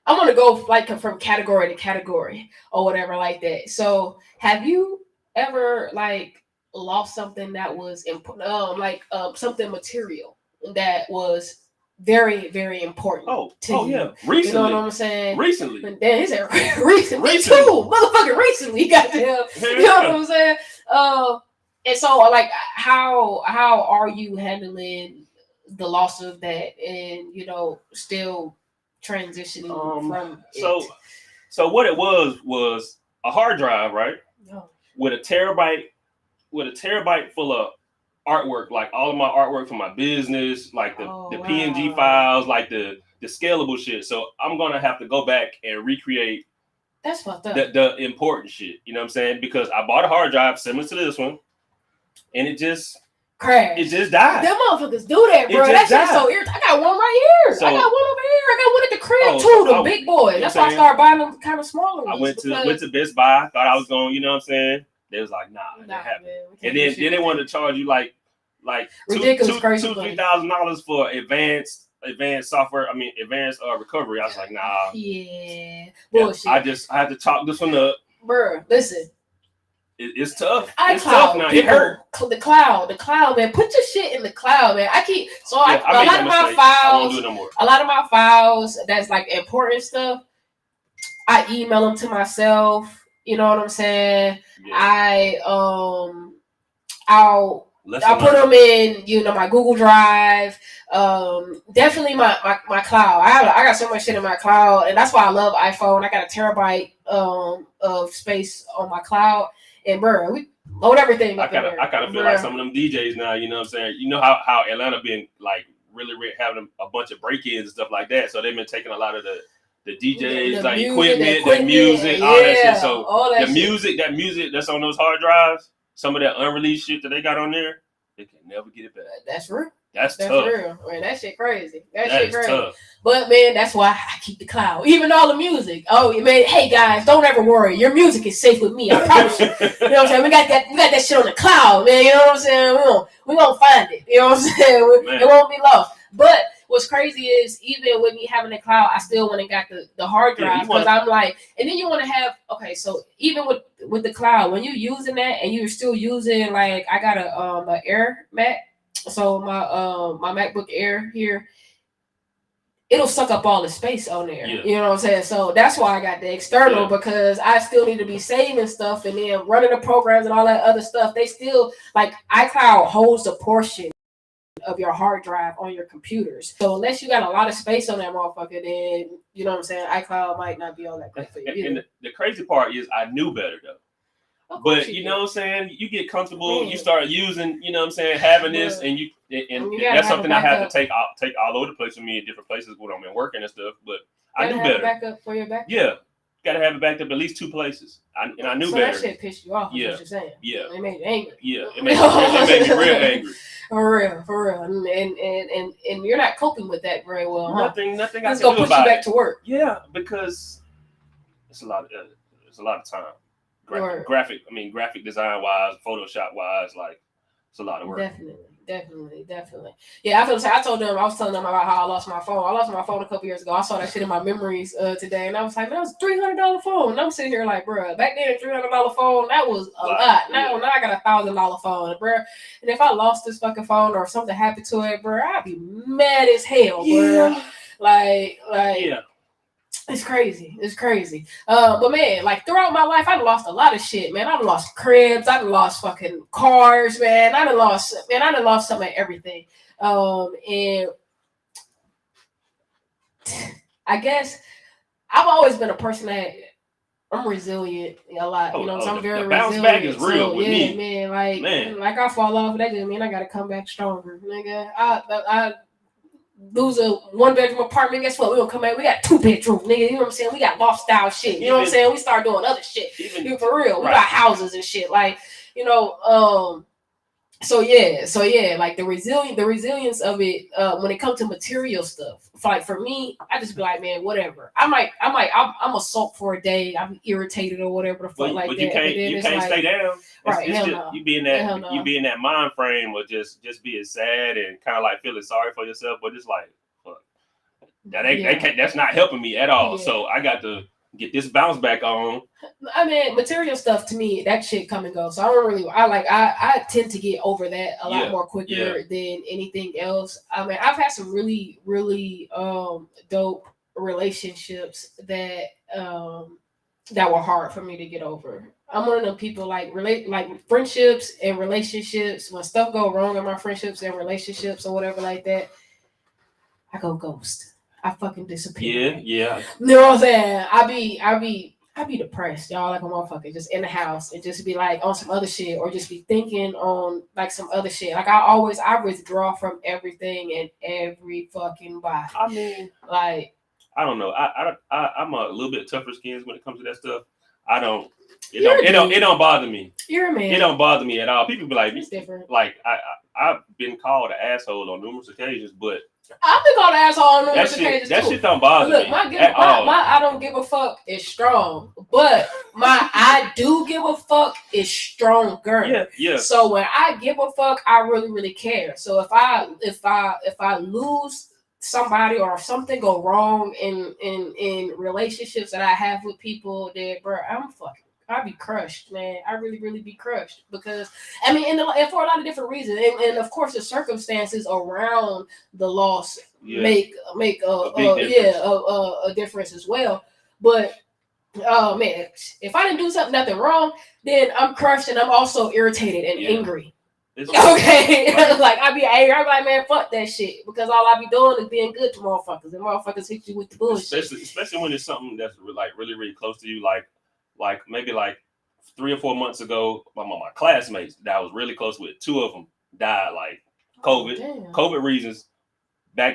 I want to go like from category to category or whatever like that. So have you ever like lost something that was something material that was very, very important to you? Yeah. Recently. You know what I'm saying? Recently. And then he said recently too. Motherfucking recently, goddamn. You know what I'm saying? And so like how are you handling the loss of that and still transitioning from it? So what it was a hard drive, right? No. With a terabyte full of artwork, like all of my artwork for my business, like the PNG files, like the scalable shit. So I'm gonna have to go back and recreate that's fucked up. The important shit. You know what I'm saying? Because I bought a hard drive similar to this one, and it just crashed. It just died. Them motherfuckers do that, bro. That shit's so irritating. I got one right here. I got one over here. I got one at the crib too. The big boy. That's why I started buying them kind of smaller ones. I went to Best Buy. Thought I was going. You know what I'm saying? They was like, nah, that happened. And then they wanted to charge you like $2,000-$3,000 for advanced software. I mean, advanced recovery. I was like, nah. Yeah, bullshit. I had to chalk this one up. Bro, listen. It's tough. iCloud, it's tough now. It hurt. The cloud, man. Put your shit in the cloud, man. A lot of my files that's like important stuff, I email them to myself. You know what I'm saying? Yeah. I'll put them in, my Google Drive. Definitely my cloud. I got so much shit in my cloud, and that's why I love iPhone. I got a terabyte of space on my cloud, and bro, we load everything. I kind of feel like some of them DJs now. You know what I'm saying? You know how Atlanta been like really having a bunch of break-ins and stuff like that. So they've been taking a lot of the DJs, the equipment, the music, all that shit. So music that's on those hard drives, some of that unreleased shit that they got on there, they can never get it back. That's real. That's tough. Real. Man, that shit crazy. That shit crazy. Tough. But man, that's why I keep the cloud. Even all the music. Oh man, hey guys, don't ever worry. Your music is safe with me. I promise you. You know what I'm saying? We got that shit on the cloud, man. You know what I'm saying? We gonna find it. You know what I'm saying? It won't be lost. But what's crazy is even with me having the cloud, I still went and got the hard drive because I'm like, and then you want to have so even with the cloud, when you're using that and you're still using like I got a Air Mac, so my MacBook Air here, it'll suck up all the space on there. Yeah. You know what I'm saying? So that's why I got the external because I still need to be saving stuff and then running the programs and all that other stuff. They still like iCloud holds a portion of your hard drive on your computers. So unless you got a lot of space on that motherfucker, then you know what I'm saying, iCloud might not be all that great for you. And the crazy part is I knew better though. But you know what I'm saying, you get comfortable, you start using, you know what I'm saying, having this and that's something I have to take all over the place with me in different places when I'm working and stuff. But I knew better. Backup for your backup? Yeah. Gotta have it backed up at least 2 places. I knew so better. That shit pissed you off. Yeah. What you're saying. Yeah. It made you angry. Yeah. It made me real angry. For real. And you're not coping with that very well, huh? Nothing I It's can gonna do push about you back it. to work. Yeah, because it's a lot of time. Graphic design wise, Photoshop wise, like it's a lot of work. Definitely. Yeah, I was telling them about how I lost my phone. I lost my phone a couple years ago. I saw that shit in my memories today, and I was like, man, that was $300 phone. And I'm sitting here like, bro, back then a $300 phone, that was a lot. Now I got $1,000 phone, bro. And if I lost this fucking phone or if something happened to it, bro, I'd be mad as hell, bro. Like. Yeah. It's crazy. But man, like throughout my life, I've lost a lot of shit, man. I've lost cribs, I've lost fucking cars, man. I done lost some of everything. And I guess I've always been a person that I'm resilient a lot. You know, so I'm very resilient. Bounce back is real with me. Man, like I fall off, that doesn't mean I gotta come back stronger, nigga. I lose a 1-bedroom apartment, guess what? We gonna come back. We got 2 bedrooms, nigga. You know what I'm saying? We got loft style shit. You know what I'm saying? We start doing other shit. For real. We got houses and shit. Like, you know, so yeah, like the resilience of it, when it comes to material stuff. Like for me, I just be like, man, whatever. I'm a sulk for a day. I'm irritated or whatever the fuck but like you that. can't stay down. Right, it's just, you be in that mind frame of just being sad and kind of like feeling sorry for yourself, but it's like, fuck, that's not helping me at all. Yeah. So I got to get this bounce back on. I mean, material stuff to me, that shit come and go. So I tend to get over that a lot more quicker than anything else. I mean, I've had some really, really dope relationships that were hard for me to get over. I'm one of them people like friendships and relationships. When stuff go wrong in my friendships and relationships or whatever like that, I go ghost. I fucking disappear. Yeah. You know what I'm saying? I be depressed, y'all, like a motherfucker, just in the house and just be like on some other shit or just be thinking on like some other shit. Like I withdraw from everything and every fucking body. I mean, like I don't know. I'm a little bit tougher skins when it comes to that stuff. It don't bother me. You're a man. It don't bother me at all. People be like, it's different. Like I've been called an asshole on numerous occasions, but I've been called an asshole on numerous occasions that too. shit don't bother me. My I don't give a fuck is strong, but my I do give a fuck is stronger. Yeah. So when I give a fuck, I really, really care. So if I lose somebody or if something go wrong in relationships that I have with people, then bro, I'd be crushed, man. I really, really be crushed because I mean, and for a lot of different reasons, and of course the circumstances around the loss make a difference as well. But oh man, if I didn't do nothing wrong, then I'm crushed and I'm also irritated and angry. Okay, like I be angry. I'm like, man, fuck that shit, because all I be doing is being good to motherfuckers, and motherfuckers hit you with the bullshit. Especially when it's something that's like really, really close to you, like maybe like 3 or 4 months ago, my classmates that I was really close with, 2 of them died like COVID reasons. I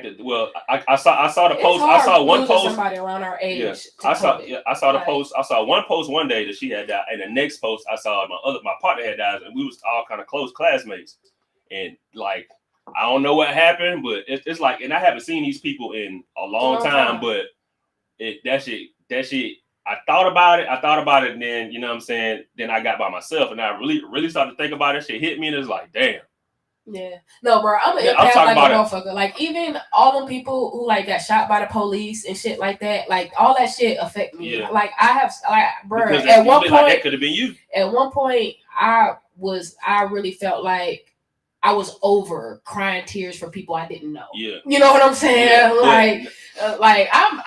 saw the post. I saw one post. Somebody around our age. Yeah, I saw the post. I saw one post one day that she had died, and the next post I saw my partner had died, and we was all kind of close classmates. And like I don't know what happened, but it's like, and I haven't seen these people in a long time. But that shit. I thought about it, and then you know what I'm saying. Then I got by myself, and I really started to think about it. Shit hit me, and it's like, damn. Yeah, no, bro, I'm an empath like a motherfucker. Like even all them people who like got shot by the police and shit like that, like all that shit affect me. Yeah. Like I have, like, bro, at one point, like that could have been you. At one point, I really felt like I was over crying tears for people I didn't know. Yeah, you know what I'm saying? Yeah. Like I'm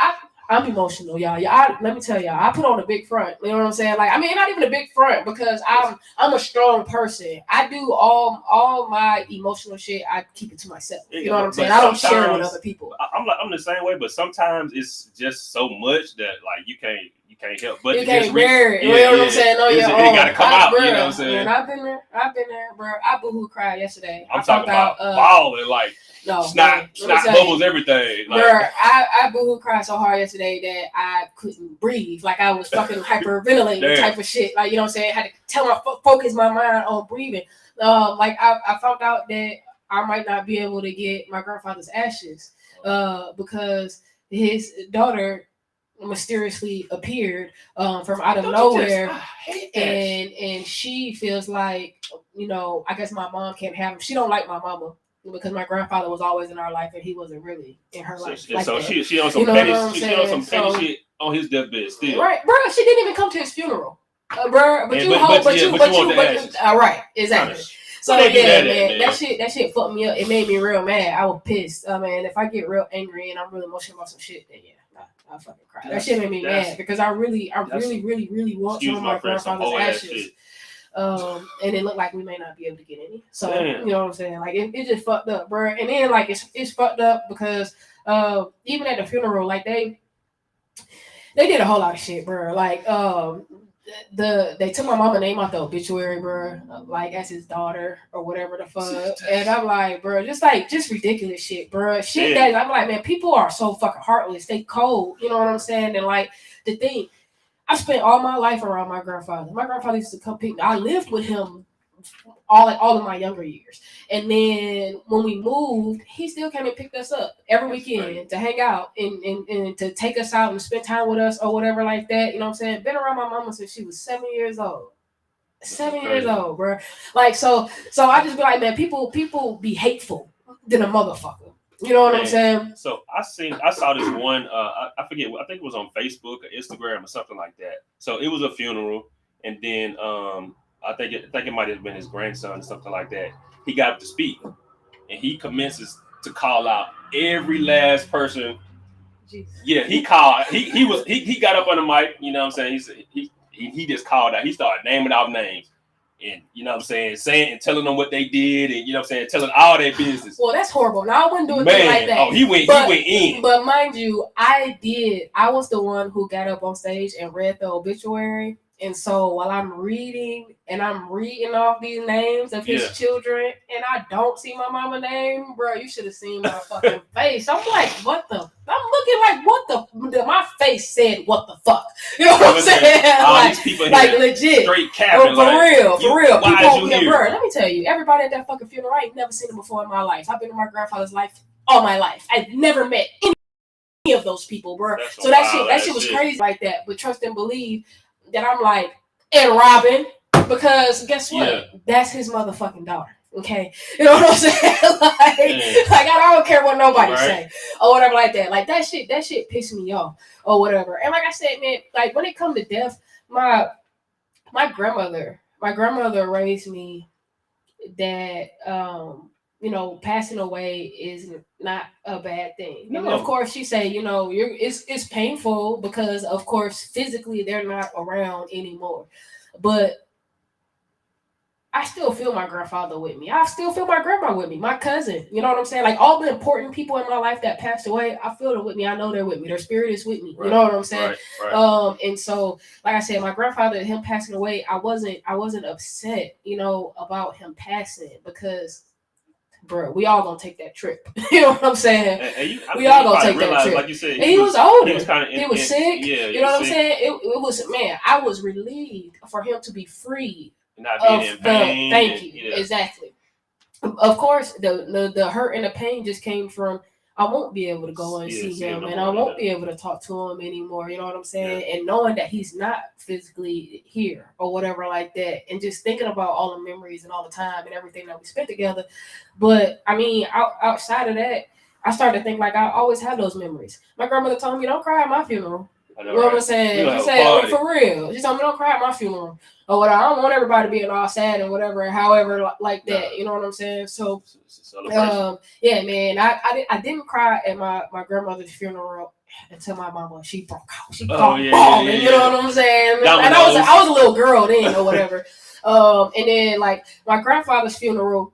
emotional, y'all. Let me tell y'all, I put on a big front. You know what I'm saying? Like, I mean, not even a big front, because I'm a strong person. I do all my emotional shit. I keep it to myself. You know what I'm saying? I don't share it with other people. I'm the same way, but sometimes it's just so much that like you can't help but you can't bear it. You know what I'm saying? On your own. It got to come out. You know what I'm saying? And I've been there, bro. I boohoo cried yesterday. I'm talking about balling, like snot bubbles, everything. Like, bro, I boohoo cried so hard yesterday that I couldn't breathe. Like I was fucking hyperventilating type of shit. Like, you know what I'm saying? I had to focus my mind on breathing. Like I found out that I might not be able to get my grandfather's ashes because his daughter mysteriously appeared from out of nowhere, and she feels like, you know, I guess my mom can't have him. She don't like my mama because my grandfather was always in our life and he wasn't really in her life. So she on some petty, she on some petty shit on his deathbed still. Right, bro. She didn't even come to his funeral, bro. But you right, exactly. So yeah, man, that shit fucked me up. It made me real mad. I was pissed. Man, if I get real angry and I'm really emotional about some shit, then yeah, I fucking cry. That shit made me mad because I really want some of my grandfather's ashes. And it looked like we may not be able to get any. So you know what I'm saying? Like it just fucked up, bro. And then like it's fucked up because even at the funeral, like they did a whole lot of shit, bro. Like they took my mama name out the obituary, bro, like as his daughter or whatever the fuck. And I'm like, bro, just ridiculous shit, bro. Shit that I'm like, man, people are so fucking heartless. They cold, you know what I'm saying? And like the thing, I spent all my life around my grandfather. My grandfather used to come pick me. I lived with him all of my younger years. And then when we moved, he still came and picked us up every weekend to hang out and to take us out and spend time with us or whatever like that. You know what I'm saying? Been around my mama since she was 7 years old. 7 years old, bro. Like, so I just be like, man, people be hateful than a motherfucker. You know what I'm saying? So I saw this one, I forget, I think it was on Facebook or Instagram or something like that. So it was a funeral, and then I think it might have been his grandson or something like that. He got up to speak, and he commences to call out every last person. Jesus. Yeah, he called. He got up on the mic. You know what I'm saying? He just called out. He started naming out names, and you know what I'm saying and telling them what they did, and you know what I'm saying, telling all their business. Well, that's horrible. Now I wouldn't do it like that. Oh, he went in. But mind you, I was the one who got up on stage and read the obituary. And so while I'm reading off these names of his children, and I don't see my mama name, bro, you should have seen my fucking face. I'm like, what the? I'm looking like, what the? My face said, what the fuck? You know what I'm saying? All these people like legit, straight capping, for real. People, here? Bro, let me tell you, everybody at that fucking funeral, I ain't never seen them before in my life. I've been in my grandfather's life all my life. I've never met any of those people, bro. So that shit was crazy like that. But trust and believe that I'm like, and Robin, because guess what? Yeah. That's his motherfucking daughter. Okay, you know what I'm saying? like I don't care what nobody say or whatever like that. Like that shit pissed me off or whatever. And like I said, man, like when it comes to death, my grandmother raised me that you know, passing away is not a bad thing. No. Of course, she say, you know, it's painful because, of course, physically they're not around anymore. But I still feel my grandfather with me. I still feel my grandma with me, my cousin. You know what I'm saying? Like all the important people in my life that passed away, I feel them with me. I know they're with me. Their spirit is with me. Right. You know what I'm saying? Right. And so, like I said, my grandfather, him passing away, I wasn't upset, you know, about him passing because, bro, we all gonna take that trip. You know what I'm saying? We all gonna take that trip. Like you said, and he was older. He was he was sick. Yeah, you know what I'm saying? It was, man, I was relieved for him to be free. Not being in pain. Thank you. Exactly. Of course, the hurt and the pain just came from I won't be able to go and see him, and I won't be able to talk to him anymore. You know what I'm saying? Yeah. And knowing that he's not physically here or whatever like that, and just thinking about all the memories and all the time and everything that we spent together. But I mean, outside of that, I started to think like I always have those memories. My grandmother told me, "Don't cry at my funeral." You know what I'm saying? She said, for real. She told me, don't cry at my funeral. Or whatever. I don't want everybody being all sad and whatever, however, like that. You know what I'm saying? So, yeah, man, I didn't cry at my grandmother's funeral until my mama, she broke out. She bawling, you know what I'm saying? And I was a little girl then or whatever. And then, like, my grandfather's funeral,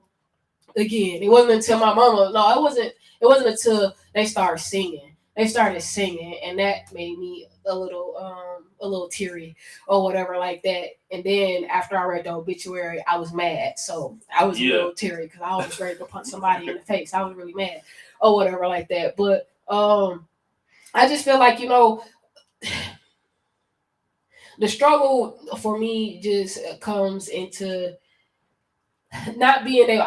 again, it wasn't until my mama, it wasn't until they started singing. they started singing, and that made me a little teary or whatever like that. And then after I read the obituary, I was mad, so I was a little teary because I was ready to punch somebody in the face. I was really mad or whatever like that. But I just feel like, you know, the struggle for me just comes into not being able,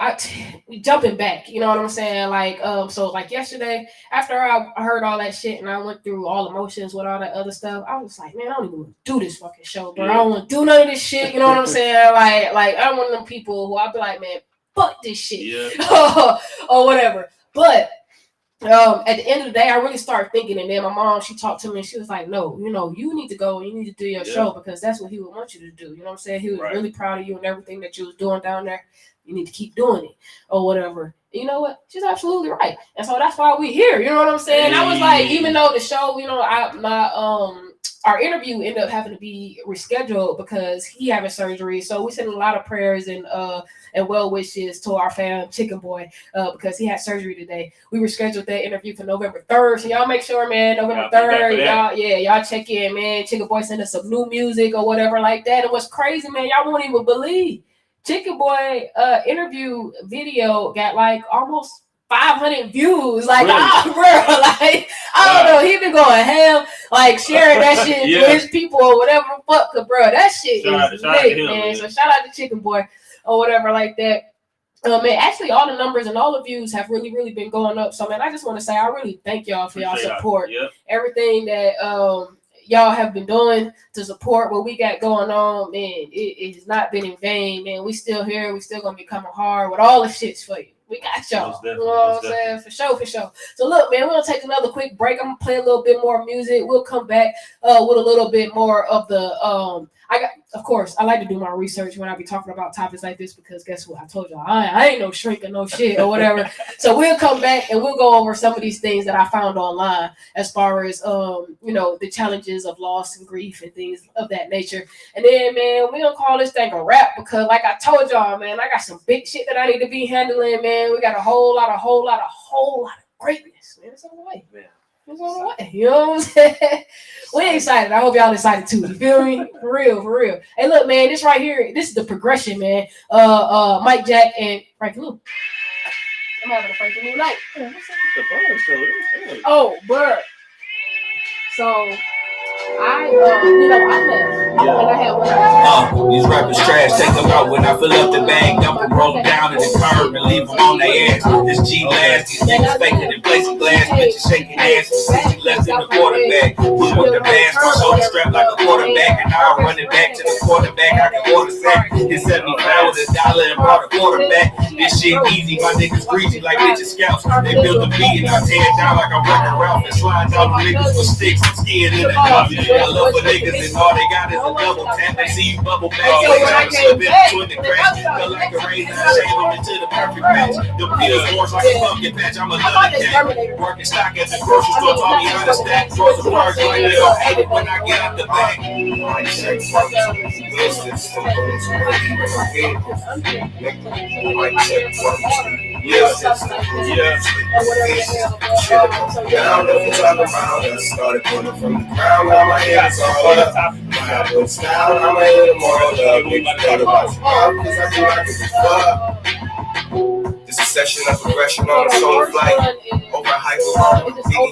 jumping back, you know what I'm saying? Like, so like yesterday, after I heard all that shit and I went through all emotions with all that other stuff, I was like, man, I don't even want to do this fucking show, bro. I don't want to do none of this shit, you know what I'm saying? Like I'm one of them people who I'll be like, man, fuck this shit, or whatever. But at the end of the day, I really started thinking, and then my mom, she talked to me and she was like, no, you know, you need to go and you need to do your show because that's what he would want you to do. You know what I'm saying? He was really proud of you and everything that you was doing down there. You need to keep doing it or whatever. And you know what? She's absolutely right. And so that's why we're here. You know what I'm saying? I was like, even though the show, you know, our interview ended up having to be rescheduled because he having surgery. So we sent a lot of prayers and well wishes to our fam, Chicken Boy, because he had surgery today. We rescheduled that interview for November 3rd. So y'all make sure, man, November 3rd, y'all check in, man. Chicken Boy sent us some new music or whatever like that. And what's crazy, man, y'all won't even believe. Chicken Boy interview video got like almost 500 views. Like, bro, like, I don't know. He been going ham, like sharing that shit to his people or whatever. Fuck, bro, that shit is lit, man. So shout out to Chicken Boy or whatever like that. Man, actually, all the numbers and all the views have really, really been going up. So, man, I just want to say I really thank y'all for y'all support. Everything that y'all have been doing to support what we got going on, man, it has not been in vain, man. We still here. We still gonna be coming hard with all the shits for you. We got y'all. You know what I'm saying? For sure. So look, man, we're gonna take another quick break. I'm gonna play a little bit more music. We'll come back with a little bit more of the of course, I like to do my research when I be talking about topics like this because guess what? I told y'all I ain't no shrink or no shit or whatever. So we'll come back and we'll go over some of these things that I found online as far as you know, the challenges of loss and grief and things of that nature. And then, man, we're gonna call this thing a wrap because like I told y'all, man, I got some big shit that I need to be handling, man. We got a whole lot of greatness, man. It's on the way, man. It's on the way. You know what I'm saying? We excited. I hope y'all excited too. You feel me? For real. Hey, look, man, this right here, this is the progression, man. Mike Jack and Frankie Lou. I'm having a Frankie Lou night. Oh, bird. So these rappers trash, take them out when I fill up the bag, dump them, roll them down in the curb and leave them on their ass. This G last, these niggas faking and placing glass, bitches shaking ass, and left in the quarterback. With the mask, my shoulder strapped like a quarterback, and now I'm running back to the quarterback. I can order sack, hit 75 with $1 and brought a quarterback. This shit easy, my niggas greasy like bitches scouts. They built a beat and I tear it down like I'm wrecking Ralph and slide down the niggas with sticks and skin in the coffee. I love for niggas and all they got is a double tap. They see you bubble back, they try to slip in between the cracks. Feel like a razor, shave them into the perfect match. The pills orange like a pumpkin patch. I'm another cat. Working stock at the grocery store, taught me how to stack. Draws a purse like they don't hate it when I get out the back. Started pulling from the ground, now my head is all up. My own style, I'ma hit them all up. We better watch out, cause I do like it before. This is a session of progression on a solo flight. Over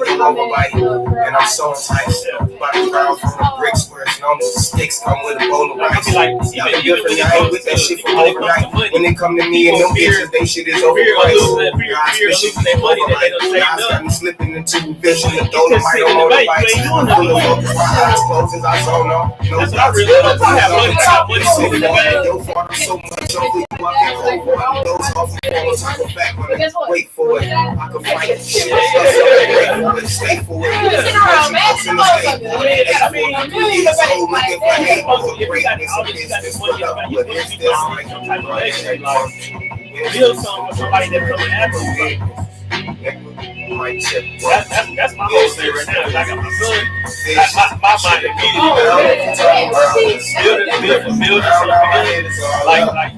digging over bite. And I'm so enticed. By the crowd from the bricks where it's known as the sticks come with a bowl of rice. Y'all be different, I ain't with that shit from overnight. When they come to me and them bitches, they shit is overpriced. God's shit from their overnight. God's got me slipping into vision and throwing my own motorbikes. Full of focus, my eyes closed as I zone on. No doubts, I'm so much over you, I can't hold on. Those off the walls, I go back when I wait for it. I can fight this shit. Stay for it. That's my whole thing right now. I got my son. My mind immediately like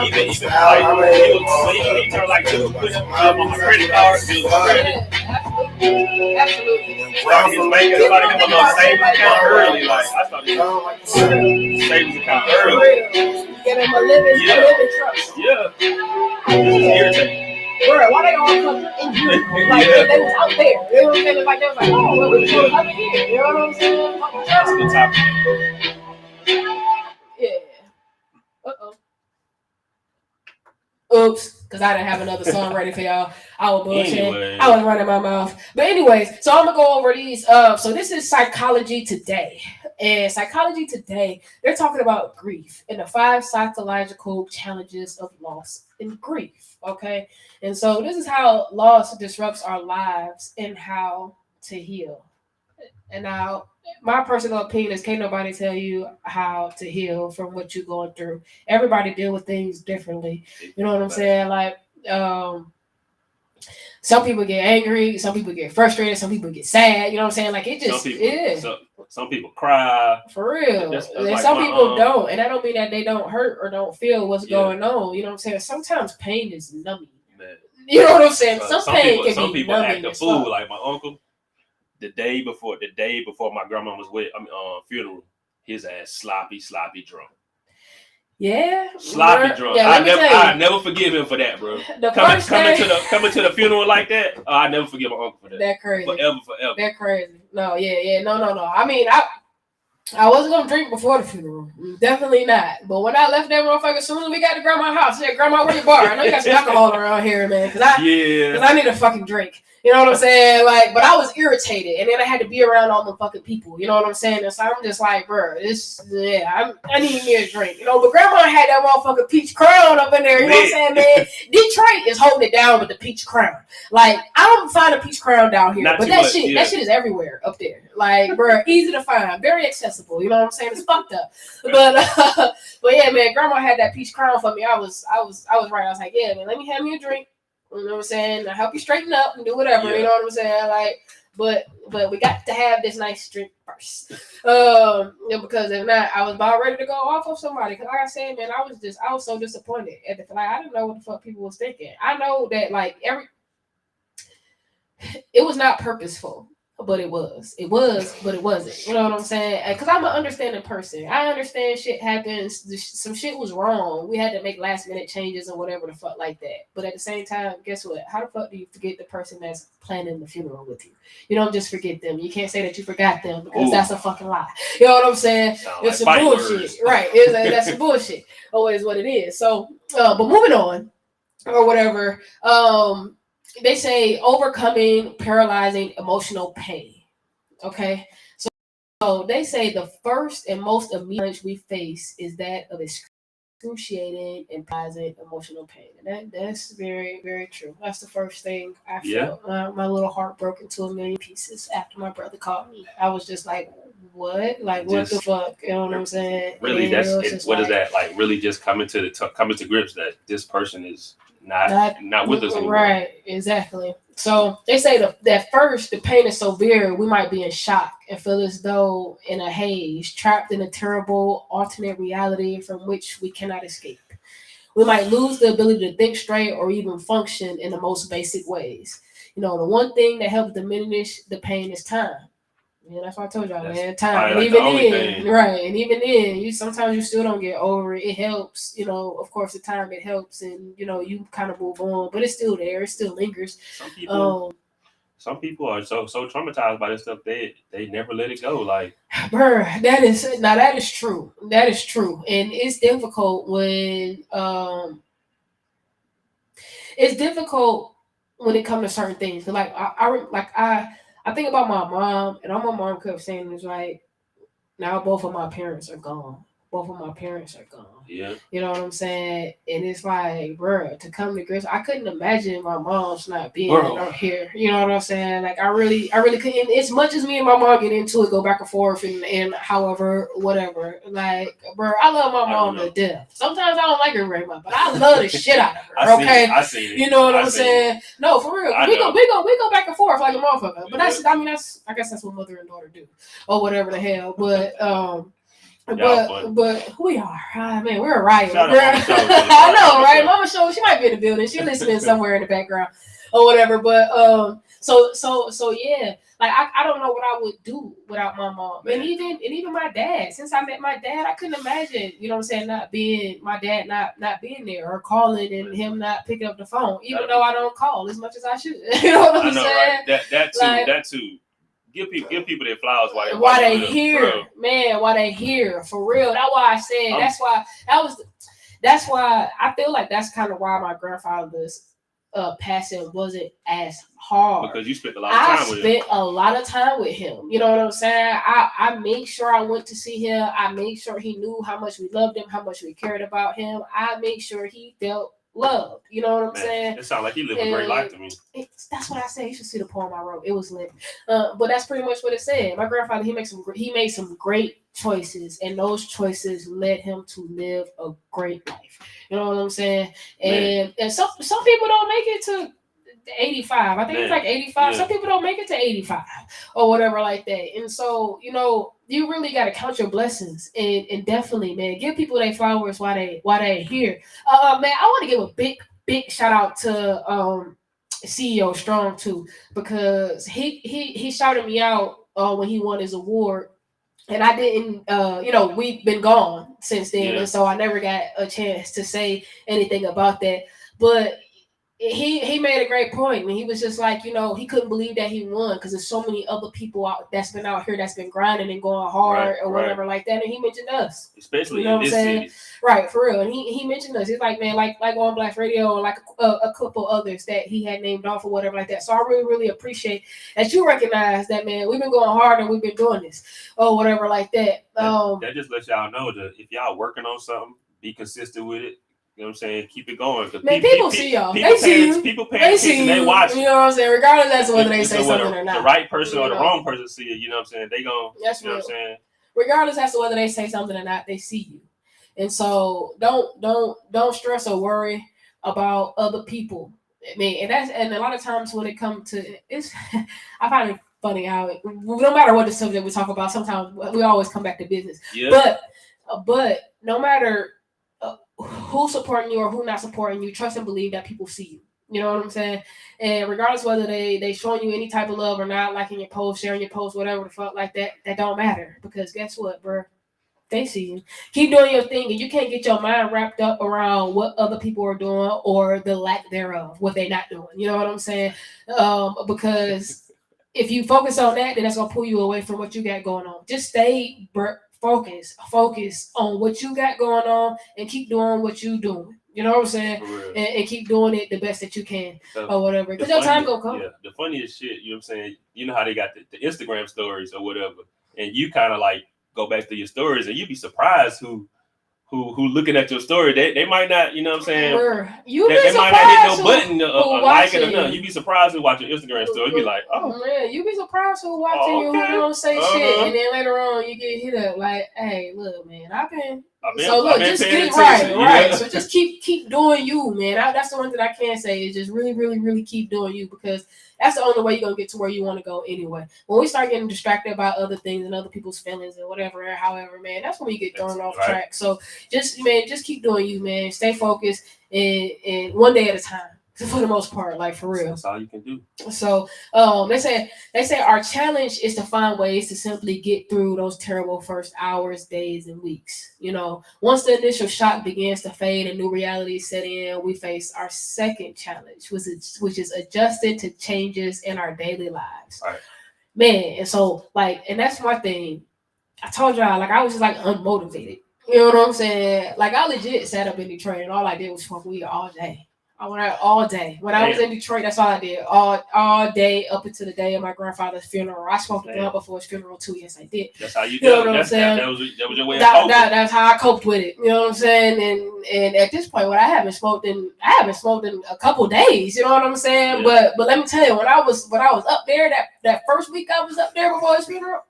even like when he turned like to put on my credit card, Absolutely. Right, his bank started him a little savings account early. Like I started savings account early. Get him a living trust. Yeah. It's irritating. Bro, why they all come in here? Like they was out there. You know what I'm saying? Like they was like, oh, well, we was up in here. You know what I'm saying? That's a good topic. Yeah. Oops, because I didn't have another song ready for y'all. I was bullshitting. Anyway. I was running my mouth. But anyways, so I'm gonna go over these. So this is Psychology Today. And Psychology Today, they're talking about grief and the 5 psychological challenges of loss and grief. Okay. And so this is how loss disrupts our lives and how to heal. And now my personal opinion is can't nobody tell you how to heal from what you're going through. Everybody deal with things differently. You know what I'm saying? Like, some people get angry, some people get frustrated, some people get sad. You know what I'm saying? Like it just some people cry. For real. That's and like some people don't. And that don't mean that they don't hurt or don't feel what's going on. You know what I'm saying? Sometimes pain is numbing. Man. You know what I'm saying? Some pain people, can be numbing. act a fool. Like my uncle, the day before my grandma was funeral, his ass sloppy drunk. Yeah, sloppy drunk. Yeah, I never forgive him for that, bro. Coming to the funeral like that, I never forgive my uncle for that. That crazy. Forever. That crazy. No, no. I mean, I wasn't gonna drink before the funeral. Definitely not. But when I left that motherfucker, as soon as we got to grandma's house, I said, "Grandma, where your bar? I know you got some alcohol around here, man. Because I need a fucking drink." You know what I'm saying? Like, but I was irritated, and then I had to be around all the fucking people. You know what I'm saying? And so I'm just like, bro, I need me a drink. You know, but grandma had that motherfucking peach crown up in there. You know what I'm saying, man? Detroit is holding it down with the peach crown. Like, I don't find a peach crown down here, but that shit is everywhere up there. Like, bro, easy to find, very accessible. You know what I'm saying? It's fucked up, but yeah, man, grandma had that peach crown for me. I was right. I was like, yeah, man, let me have me a drink. You know what I'm saying? I help you straighten up and do whatever. Yeah. You know what I'm saying? Like, but we got to have this nice drink first. Because if not, I was about ready to go off of somebody. Because like I said, man, I was so disappointed at the like I didn't know what the fuck people was thinking. I know that like it was not purposeful. But it was, but it wasn't. You know what I'm saying? Because I'm an understanding person. I understand shit happens. Some shit was wrong. We had to make last minute changes or whatever the fuck like that. But at the same time, guess what? How the fuck do you forget the person that's planning the funeral with you? You don't just forget them. You can't say that you forgot them because that's a fucking lie. You know what I'm saying? It's some bullshit. Words. Right. That's some bullshit. Always what it is. So, but moving on or whatever. They say overcoming paralyzing emotional pain. Okay. So they say the first and most immediate challenge we face is that of excruciating and paralyzing emotional pain. And that's very, very true. That's the first thing I felt. My little heart broke into a million pieces after my brother called me. I was just like, what? Like, what the fuck? You know what I'm saying? Really, what is that? Like, really just coming to grips that this person is not with us anymore. Right, exactly. So they say that first, the pain is so severe, we might be in shock and feel as though in a haze, trapped in a terrible alternate reality from which we cannot escape. We might lose the ability to think straight or even function in the most basic ways. You know, the one thing that helps diminish the pain is time. Yeah, that's what I told y'all, man. Time. And even then, right. And even then, sometimes you still don't get over it. It helps, you know, of course, the time it helps and, you know, you kind of move on, but it's still there. It still lingers. Some people are so traumatized by this stuff, they never let it go. Like, that is true. That is true. And it's difficult when, it comes to certain things. Like, I think about my mom, and all my mom kept saying is like, now both of my parents are gone. Both of my parents are gone. Yeah. You know what I'm saying? And it's like, bro, to come to grips, I couldn't imagine my mom's not being here. You know what I'm saying? Like, I really couldn't. As much as me and my mom get into it, go back and forth, and however, whatever. Like, bro, I love my mom to death. Sometimes I don't like her very much, but I love the shit out of her. I see it. You know what I'm saying? No, for real. We go back and forth like a motherfucker. But I guess that's what mother and daughter do, or whatever the hell. But But we are, man, we're a riot. I know, right? Mama Show, she might be in the building. She's listening somewhere in the background. or whatever. But so yeah. Like I don't know what I would do without my mom. And even my dad. Since I met my dad, I couldn't imagine, you know what I'm saying, not being being there or calling and him not picking up the phone, even though I don't call as much as I should. You know what I'm saying? Right? That too. Give people their flowers while they here, man. While they here, for real. That's why I said. That's why I feel like that's kind of why my grandfather's passing wasn't as hard, because you spent a lot of time with him. I spent a lot of time with him. You know what I'm saying? I made sure I went to see him. I made sure he knew how much we loved him, how much we cared about him. I made sure he felt loved. You know what I'm saying? It sounds like he lived a great life to me. That's what I say. You should see the poem I wrote. It was lit. But that's pretty much what it said. My grandfather, he made some great choices, and those choices led him to live a great life. You know what I'm saying? And some people don't make it to 85. I think it's like 85. Yeah. Some people don't make it to 85 or whatever like that. And so, you know, you really got to count your blessings and definitely, man, give people their flowers while they here. Man, I want to give a big shout out to CEO Strong too, because he shouted me out when he won his award. And I didn't, we've been gone since then. And so I never got a chance to say anything about that. But he made a great point when he was just like, you know, he couldn't believe that he won because there's so many other people that's been out here that's been grinding and going hard or whatever like that. And he mentioned us. Especially you know in this city. Right, for real. And he mentioned us. He's like, man, like On Blast Radio and like a couple others that he had named off or whatever like that. So I really, really appreciate that you recognize that, man, we've been going hard and we've been doing this or whatever like that. That just lets y'all know that if y'all working on something, be consistent with it. You know what I'm saying? Keep it going. Man, people see y'all. They see you. People pay attention. They watch. You know what I'm saying? Regardless as to whether they say something or not. The right person or the wrong person see it. You know what I'm saying? They gon'. That's you know what I'm saying? Regardless as to whether they say something or not, they see you. And so don't stress or worry about other people. I mean, and a lot of times when it comes to it's, I find it funny how no matter what the subject we talk about, sometimes we always come back to business. Yeah. But no matter who's supporting you or who not supporting you, trust and believe that people see you. You know what I'm saying? And regardless whether they showing you any type of love or not, liking your post, sharing your post, whatever the fuck like that don't matter. Because guess what, bro? They see you. Keep doing your thing, and you can't get your mind wrapped up around what other people are doing or the lack thereof, what they're not doing. You know what I'm saying? Because if you focus on that, then that's gonna pull you away from what you got going on. Just stay focus on what you got going on and keep doing what you doing. You know what I'm saying? And keep doing it the best that you can or whatever. Because your time gonna come. Yeah, the funniest shit, you know what I'm saying? You know how they got the Instagram stories or whatever, and you kind of like go back to your stories and you'd be surprised who looking at your story. They might not, you know what I'm saying? They might not hit no button or like it or nothing. You'd be surprised who watch your Instagram story. You'd be like, oh man, you'd be surprised who watching you who don't say shit. And then later on you get hit up like, hey, look, man, I've been just get right. So just keep doing you, man. That's the one that I can say is just really, really, really keep doing you, because that's the only way you're gonna get to where you want to go anyway. When we start getting distracted by other things and other people's feelings and whatever, or however, man, that's when we get thrown off track. So just keep doing you, man. Stay focused and one day at a time. For the most part, like for real. That's all you can do. So they say our challenge is to find ways to simply get through those terrible first hours, days, and weeks. You know, once the initial shock begins to fade and new realities set in, we face our second challenge, which is adjusting to changes in our daily lives. Right. Man, and so and that's my thing. I told y'all, like, I was just like unmotivated. You know what I'm saying? Like, I legit sat up in Detroit and all I did was smoke weed all day. I went out all day. When I was in Detroit, that's all I did. All day up until the day of my grandfather's funeral. I smoked a blunt before his funeral too. Yes, I did. That's how you do it. That was your way of coping. That's how I coped with it. You know what I'm saying? And at this point, I haven't smoked in a couple days. You know what I'm saying? Yeah. But let me tell you, when I was up there, that first week I was up there before his funeral,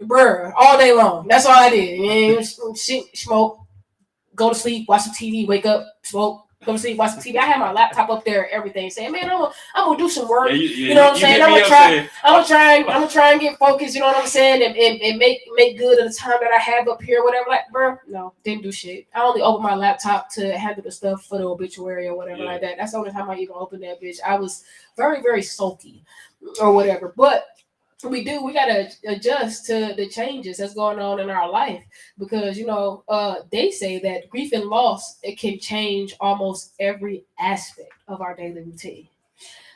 bruh, all day long. That's all I did. Shit, smoke, go to sleep, watch some TV, wake up, smoke. go see, watch some TV. I had my laptop up there, everything, saying, "Man, I'm gonna do some work." Yeah, you know what I'm saying? I'm gonna try and get focused. You know what I'm saying? And make good of the time that I have up here, whatever. Like, bro, no, didn't do shit. I only opened my laptop to handle the stuff for the obituary or whatever like that. That's the only time I even opened that bitch. I was very, very sulky or whatever, but. We gotta adjust to the changes that's going on in our life because they say that grief and loss, it can change almost every aspect of our daily routine.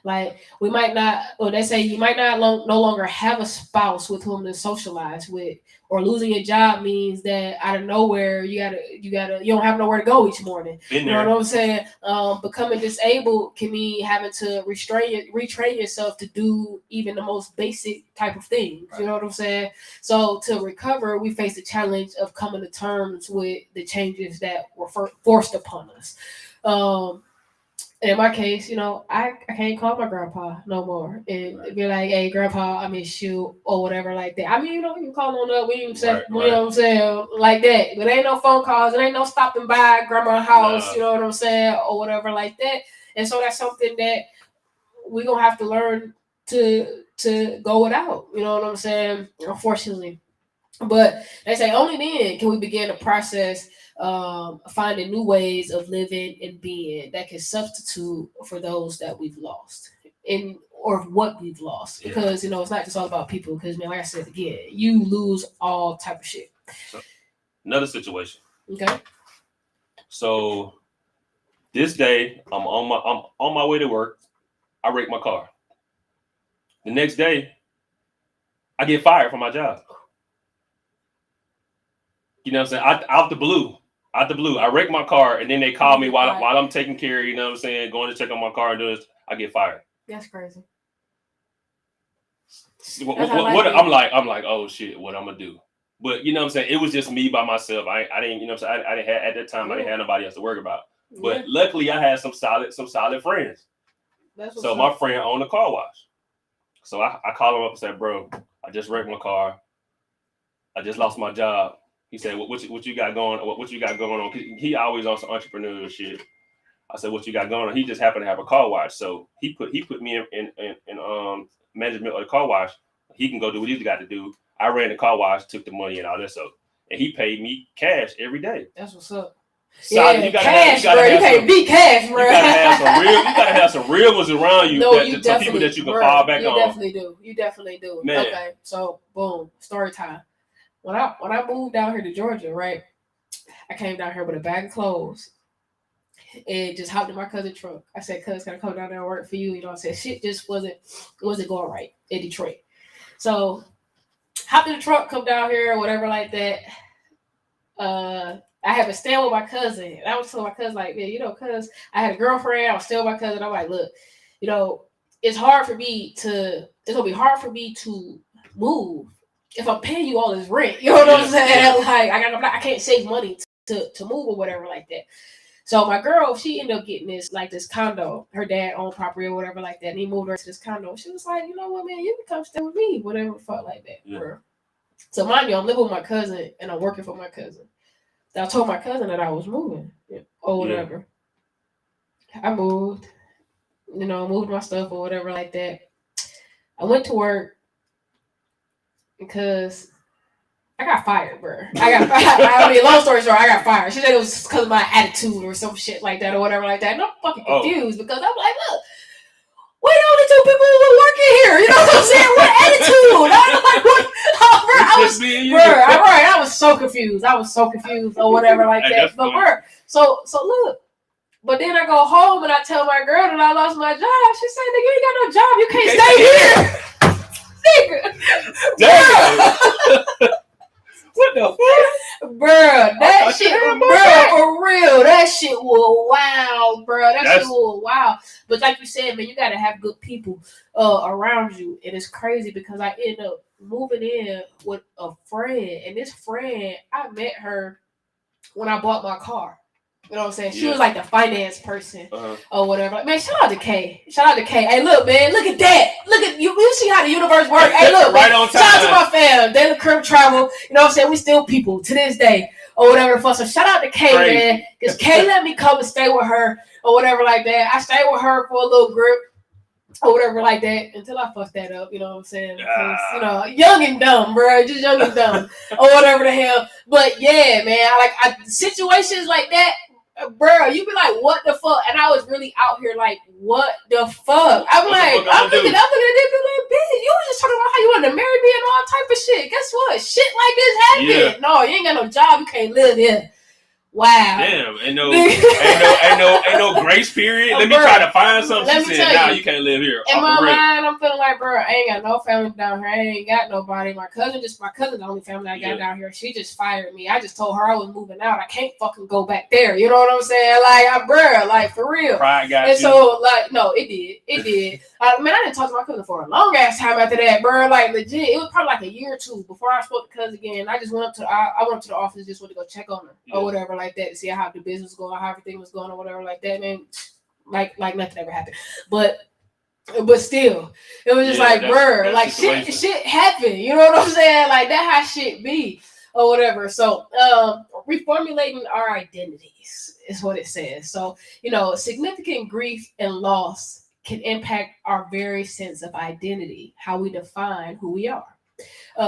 Like we might not, or they say you might not no longer have a spouse with whom to socialize with, or losing your job means that out of nowhere you don't have nowhere to go each morning. You know what I'm saying? Becoming disabled can mean having to retrain yourself to do even the most basic type of things. Right. You know what I'm saying? So to recover, we face the challenge of coming to terms with the that were forced upon us. In my case, I can't call my grandpa no more and be like, "Hey, grandpa, I miss you," or whatever like that. I mean, you can call on up, we even say, you know what I'm saying, like that. But ain't no phone calls, it ain't no stopping by grandma's house, you know what I'm saying, or whatever like that. And so that's something that we're gonna have to learn to go without. You know what I'm saying? Unfortunately. But they say only then can we begin to process finding new ways of living and being that can substitute for those that we've lost or what we've lost. Because it's not just all about people. Because like I said again, you lose all type of shit. So, another situation. Okay. So this day I'm on my way to work. I wreck my car. The next day, I get fired from my job. You know what I'm saying? Out the blue. I wreck my car, and then they call me while I'm taking care, you know what I'm saying, going to check on my car and do this. I get fired. That's crazy. I'm like, oh shit, what I'm gonna do? But you know what I'm saying? It was just me by myself. I didn't, you know what I'm saying? I didn't have at that time. I didn't have nobody else to worry about. But luckily, I had some solid friends. So my friend owned a car wash. So I called him up and said, "Bro, I just wrecked my car. I just lost my job." He said, "What you got going? What you got going on?" He always on some entrepreneurial shit. I said, "What you got going on?" He just happened to have a car wash, so he put me in management of the car wash. He can go do what he's got to do. I ran the car wash, took the money and all that stuff, and he paid me cash every day. That's what's up. Solid. You can't beat cash, bro. You gotta have some real ones around you. Some people that you can fall back on. You definitely do. Man. Okay, so boom, story time. When I moved down here to Georgia, right, I came down here with a bag of clothes and just hopped in my cousin's truck. I said, "Cuz, can I come down there and work for you?" You know, I said shit just wasn't going right in Detroit. So hopped in the truck, come down here or whatever like that. I had been staying with my cousin. And I was telling my cousin, like, "Man, cuz I had a girlfriend, I was staying with my cousin." I'm like, "Look, it's gonna be hard for me to move if I'm paying you all this rent." You know what I'm saying? Yeah. Like I can't save money to move or whatever like that. So my girl, she ended up getting this condo. Her dad owned property or whatever like that. And he moved her to this condo. She was like, "You know what, man, you can come stay with me," whatever the fuck like that. Yeah. So mind you, I'm living with my cousin and I'm working for my cousin. So I told my cousin that I was moving or whatever. Yeah. I moved, moved my stuff or whatever like that. I went to work because I got fired, bro. Long story short, I got fired. She said it was because of my attitude or some shit like that or whatever like that. And I'm fucking confused because I'm like, look, we the only two people who were working here. You know what I'm saying? What attitude? I'm like, what? I was so confused. Or whatever like that. But bro, so look. But then I go home and I tell my girl that I lost my job. She said, "Nigga, you ain't got no job. You can't stay here." Nigga. Damn. What the fuck? Bruh, that shit, for real. That shit was wild, bruh. That shit was wild. But like you said, man, you gotta have good people around you. And it's crazy because I ended up moving in with a friend. And this friend, I met her when I bought my car. You know what I'm saying? She was like the finance person or whatever. Man, shout out to Kay. Hey, look, man, look at that. Look at you. You see how the universe works. Hey, look, right on time. Shout out to my fam. Daily Crib Travel. You know what I'm saying? We still people to this day or whatever. So shout out to Kay, man. Because Kay let me come and stay with her or whatever like that. I stayed with her for a little grip or whatever like that until I fucked that up. You know what I'm saying? Because, you know, young and dumb, bro. Just young and dumb or whatever the hell. But yeah, man, situations like that. Bro, you be like, what the fuck? And I was really out here like, what the fuck? I'm thinking at this, be like, bitch, you was just talking about how you wanted to marry me and all type of shit. Guess what? Shit like this happened. Yeah. No, you ain't got no job. You can't live here. Wow. Damn, ain't no grace period. Let me try to find something. She said, "Nah, you can't live here." In my mind, I'm feeling like, bro, I ain't got no family down here. I ain't got nobody. My cousin's the only family I got down here. She just fired me. I just told her I was moving out. I can't fucking go back there. You know what I'm saying? Like, for real. Pride got and you. So, like, no, it did. I didn't talk to my cousin for a long ass time after that, bro. Like, legit, it was probably like a year or two before I spoke to cousin again. I just went up to the office, just went to go check on her or whatever like that to see how the business was going, how everything was going or whatever like that, man. Like nothing ever happened. But still, it was just like, bro, like shit happened. You know what I'm saying? Like that how shit be or whatever. So reformulating our identities is what it says. So, you know, significant grief and loss can impact our very sense of identity, how we define who we are.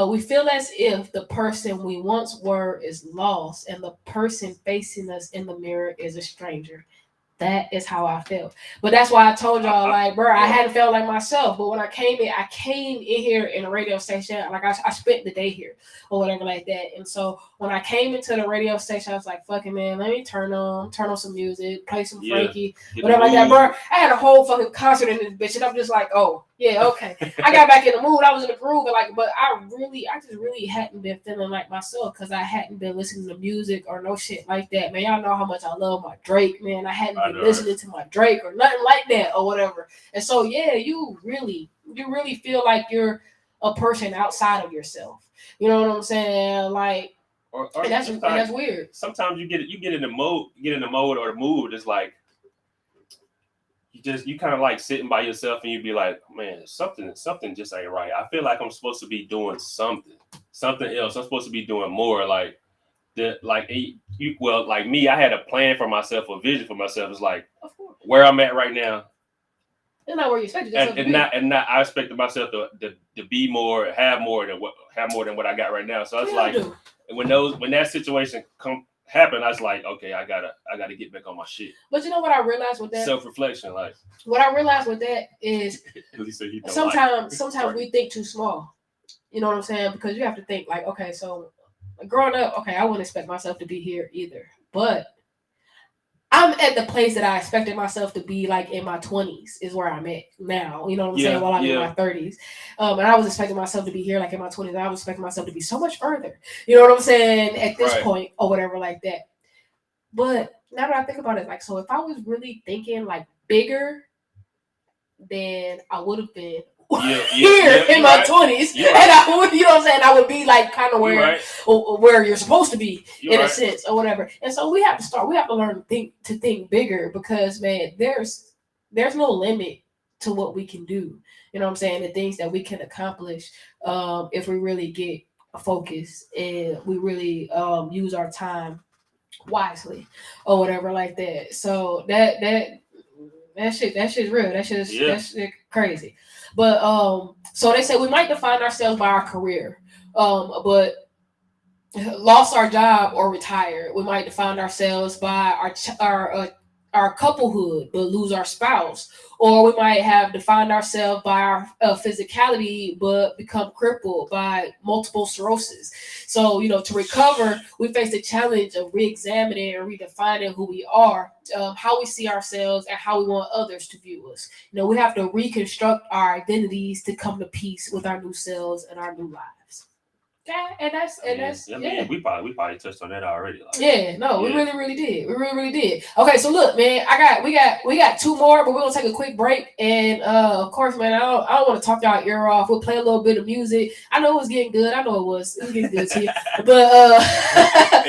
We feel as if the person we once were is lost and the person facing us in the mirror is a stranger. That is how I felt. But that's why I told y'all, like, bro, I hadn't felt like myself. But when I came in here in a radio station, like I spent the day here or whatever like that. And so when I came into the radio station, I was like, fucking man, let me turn on some music, play some Frankie, whatever like that, bro. I had a whole fucking concert in this bitch, and I'm just like, oh, yeah, okay. I got back in the mood. I was in the groove, but I just really hadn't been feeling like myself because I hadn't been listening to music or no shit like that, man. Y'all know how much I love my Drake, man. I hadn't been listening to my Drake or nothing like that or whatever. And so, yeah, you really feel like you're a person outside of yourself. You know what I'm saying? Like, and that's weird. Sometimes you get in the mode or the mood. It's like you kind of like sitting by yourself and you be like, man, something just ain't right. I feel like I'm supposed to be doing something else. I'm supposed to be doing more. Like me, I had a plan for myself, a vision for myself. It's like where I'm at right now. It's not where you expected yourself to be. Not I expected myself to be more, have more than what I got right now. So it's like when that situation happened, I was like, okay, I gotta get back on my shit. But you know what I realized with that? Self-reflection, like what I realized with that is sometimes we think too small. You know what I'm saying? Because you have to think like, okay, so growing up, okay, I wouldn't expect myself to be here either. But I'm at the place that I expected myself to be like in my 20s is where I'm at now. You know what I'm saying? While I'm in my 30s. And I was expecting myself to be here like in my 20s. I was expecting myself to be so much further. You know what I'm saying? At this point or whatever like that. But now that I think about it, like, so if I was really thinking like bigger, then I would have been here in my 20s. And I would, you know what I'm saying? I would be like kind of where you're supposed to be in a sense or whatever. And so we have to learn to think bigger because, man, there's no limit to what we can do. You know what I'm saying? The things that we can accomplish if we really get focused and we really use our time wisely or whatever like that. So that shit's real. That shit's crazy. But so they say we might define ourselves by our career, but lost our job or retired. We might define ourselves by our couplehood, but lose our spouse. Or we might have defined ourselves by our physicality, but become crippled by multiple sclerosis. So, you know, to recover, we face the challenge of re-examining and redefining who we are, how we see ourselves, and how we want others to view us. You know, we have to reconstruct our identities to come to peace with our new selves and our new lives. Yeah, we probably touched on that already. Like, we really did. We really did. Okay, so look, man, we got two more, but we're gonna take a quick break. And of course, man, I don't want to talk y'all ear off. We'll play a little bit of music. I know it was getting good. I know it was getting good to you. But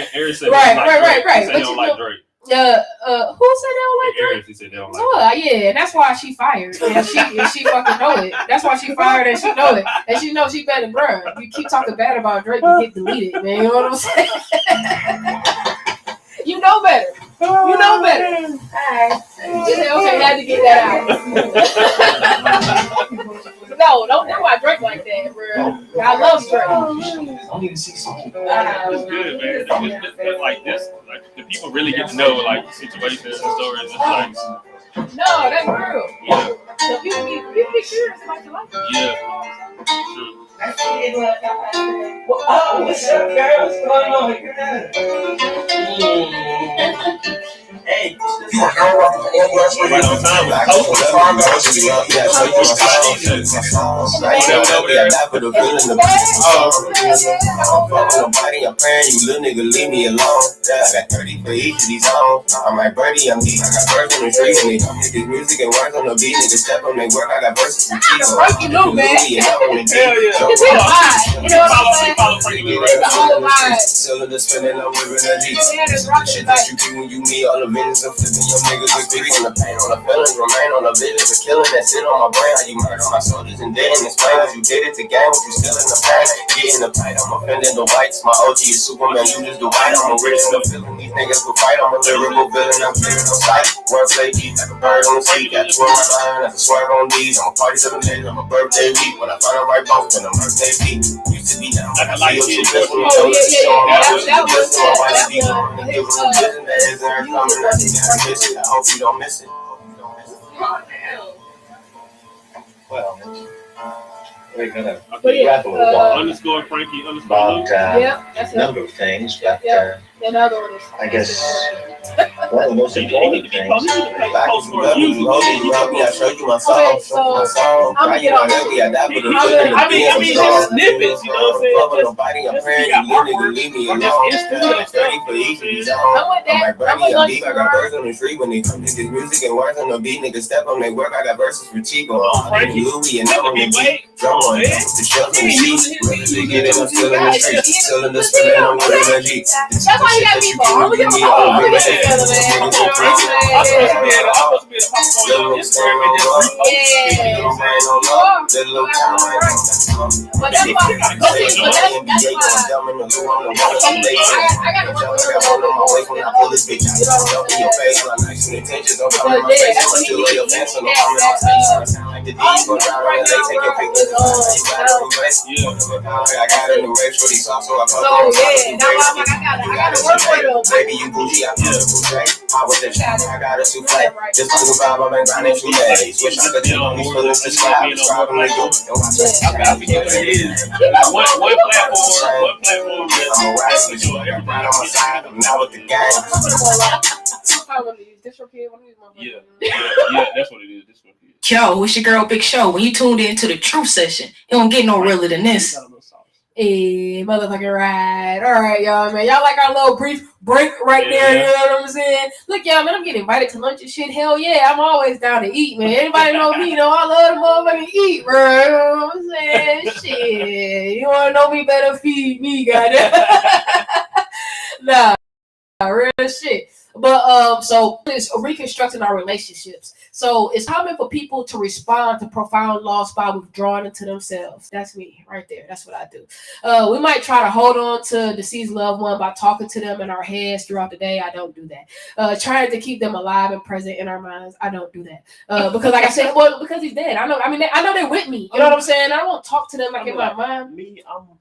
right. But you like Drake. Who said they don't like Drake? She said they don't like Drake. Yeah, that's why she fired. And she fucking know it. That's why she fired and she know it. And she know she better, bro. You keep talking bad about Drake, you get deleted, man. You know what I'm saying? You know better. You know better. Alright. You said, okay, had to get that out. No, don't do I drink like that, bro. I love drink. I need to see something. It's good, man. It's like this, like the people really get to know like situations and stories. It's like, no, that's real. Yeah. So people be curious about your life. Yeah. True. Oh, what's up, girl? What's going on? Hey, You are now rocking the All Blacks Radio. Right on time. Nobody, I'm praying you, little nigga, leave me alone. Yeah, I got 30 for each of these songs. I'm like Birdie, I'm deep. I got birds on the tree, and they come with this music and words on the beat. Niggas step on their work, I got verses and cheese. You know, man. Hell yeah. It's a vibe. You know what I'm saying? It's a whole vibe. Cylinder spinning, I'm whipping the G's. Shit that you do when you meet all the villains and flipping your niggas with big on the pain, on the feelings, remain on the villains, the killing that sit on my brain. How you murder my soldiers and dead and explain what you did it to gang, what you still in the pain. Get in the fight, I'm offending the whites. My OG is Superman, you just the white. I'm original feeling. These niggas will fight, I'm a lyrical villain. I'm clearing no sight. Wordplay deep like a bird on the seat. Got 12 my line, that's a swerve on these. I'm a party 7 days, I'm a birthday week. When I find a right bump, then a birthday beat. Used to be down. I like it. Oh, yeah. That was I hope you don't miss it. Well, we're gonna But wrap a little while Underscore Frankie, underscore about Luke. that's a number of things, but another one is. I guess one of the most important things. I showed you my song. Okay, so I'm gonna get on. I mean, just snippets, you know what I'm saying? Nobody, I'm praying you nigga leave me alone. I'm 30 for each of these songs. I'm like Birdie, I'm deep. I got birds on the tree when they come to this music and words on the beat. Niggas step on their work. I got verses for Chico. I'm Louis and I'm on the beat. Drum on the shells and the sheets. Ready to get it, I'm still in the streets. Still in the spinning, I'm with the G. That's why you got me for. I'm gonna get my phone. I'm gonna get it together, man. I'm supposed to be able to post on Instagram and just But that's why. I got to work with Baby, you bougie, I feel I was the child, I got a souffle. Just like a vibe, I've been grinding 2 days. Wish I could tell these feelings to slide. Describing like you. I forget what it is. One platform. I'm a rapper, right on my side. I'm now with the gang. Yeah, that's what it is. Yo, it's your girl Big Show. When you tuned in to the Truth Session, it don't get no realer than this. Hey, motherfucking right. All right, y'all, man. Y'all like our little brief break right there, you know what I'm saying? Look, y'all, man, I'm getting invited to lunch and shit. Hell yeah, I'm always down to eat, man. Anybody know me, know I love to motherfucking eat, bro. You know what I'm saying? Shit. You want to know me, better feed me, goddamn. Nah, real shit. But so it's reconstructing our relationships. So it's common for people to respond to profound loss by withdrawing into themselves. That's me right there. That's what I do. We might try to hold on to deceased loved one by talking to them in our heads throughout the day. I don't do that. Trying to keep them alive and present in our minds. I don't do that. Because like I said, well, because he's dead. I know they're with me. You know what I'm saying? I won't talk to them like in my mind. Me, I'm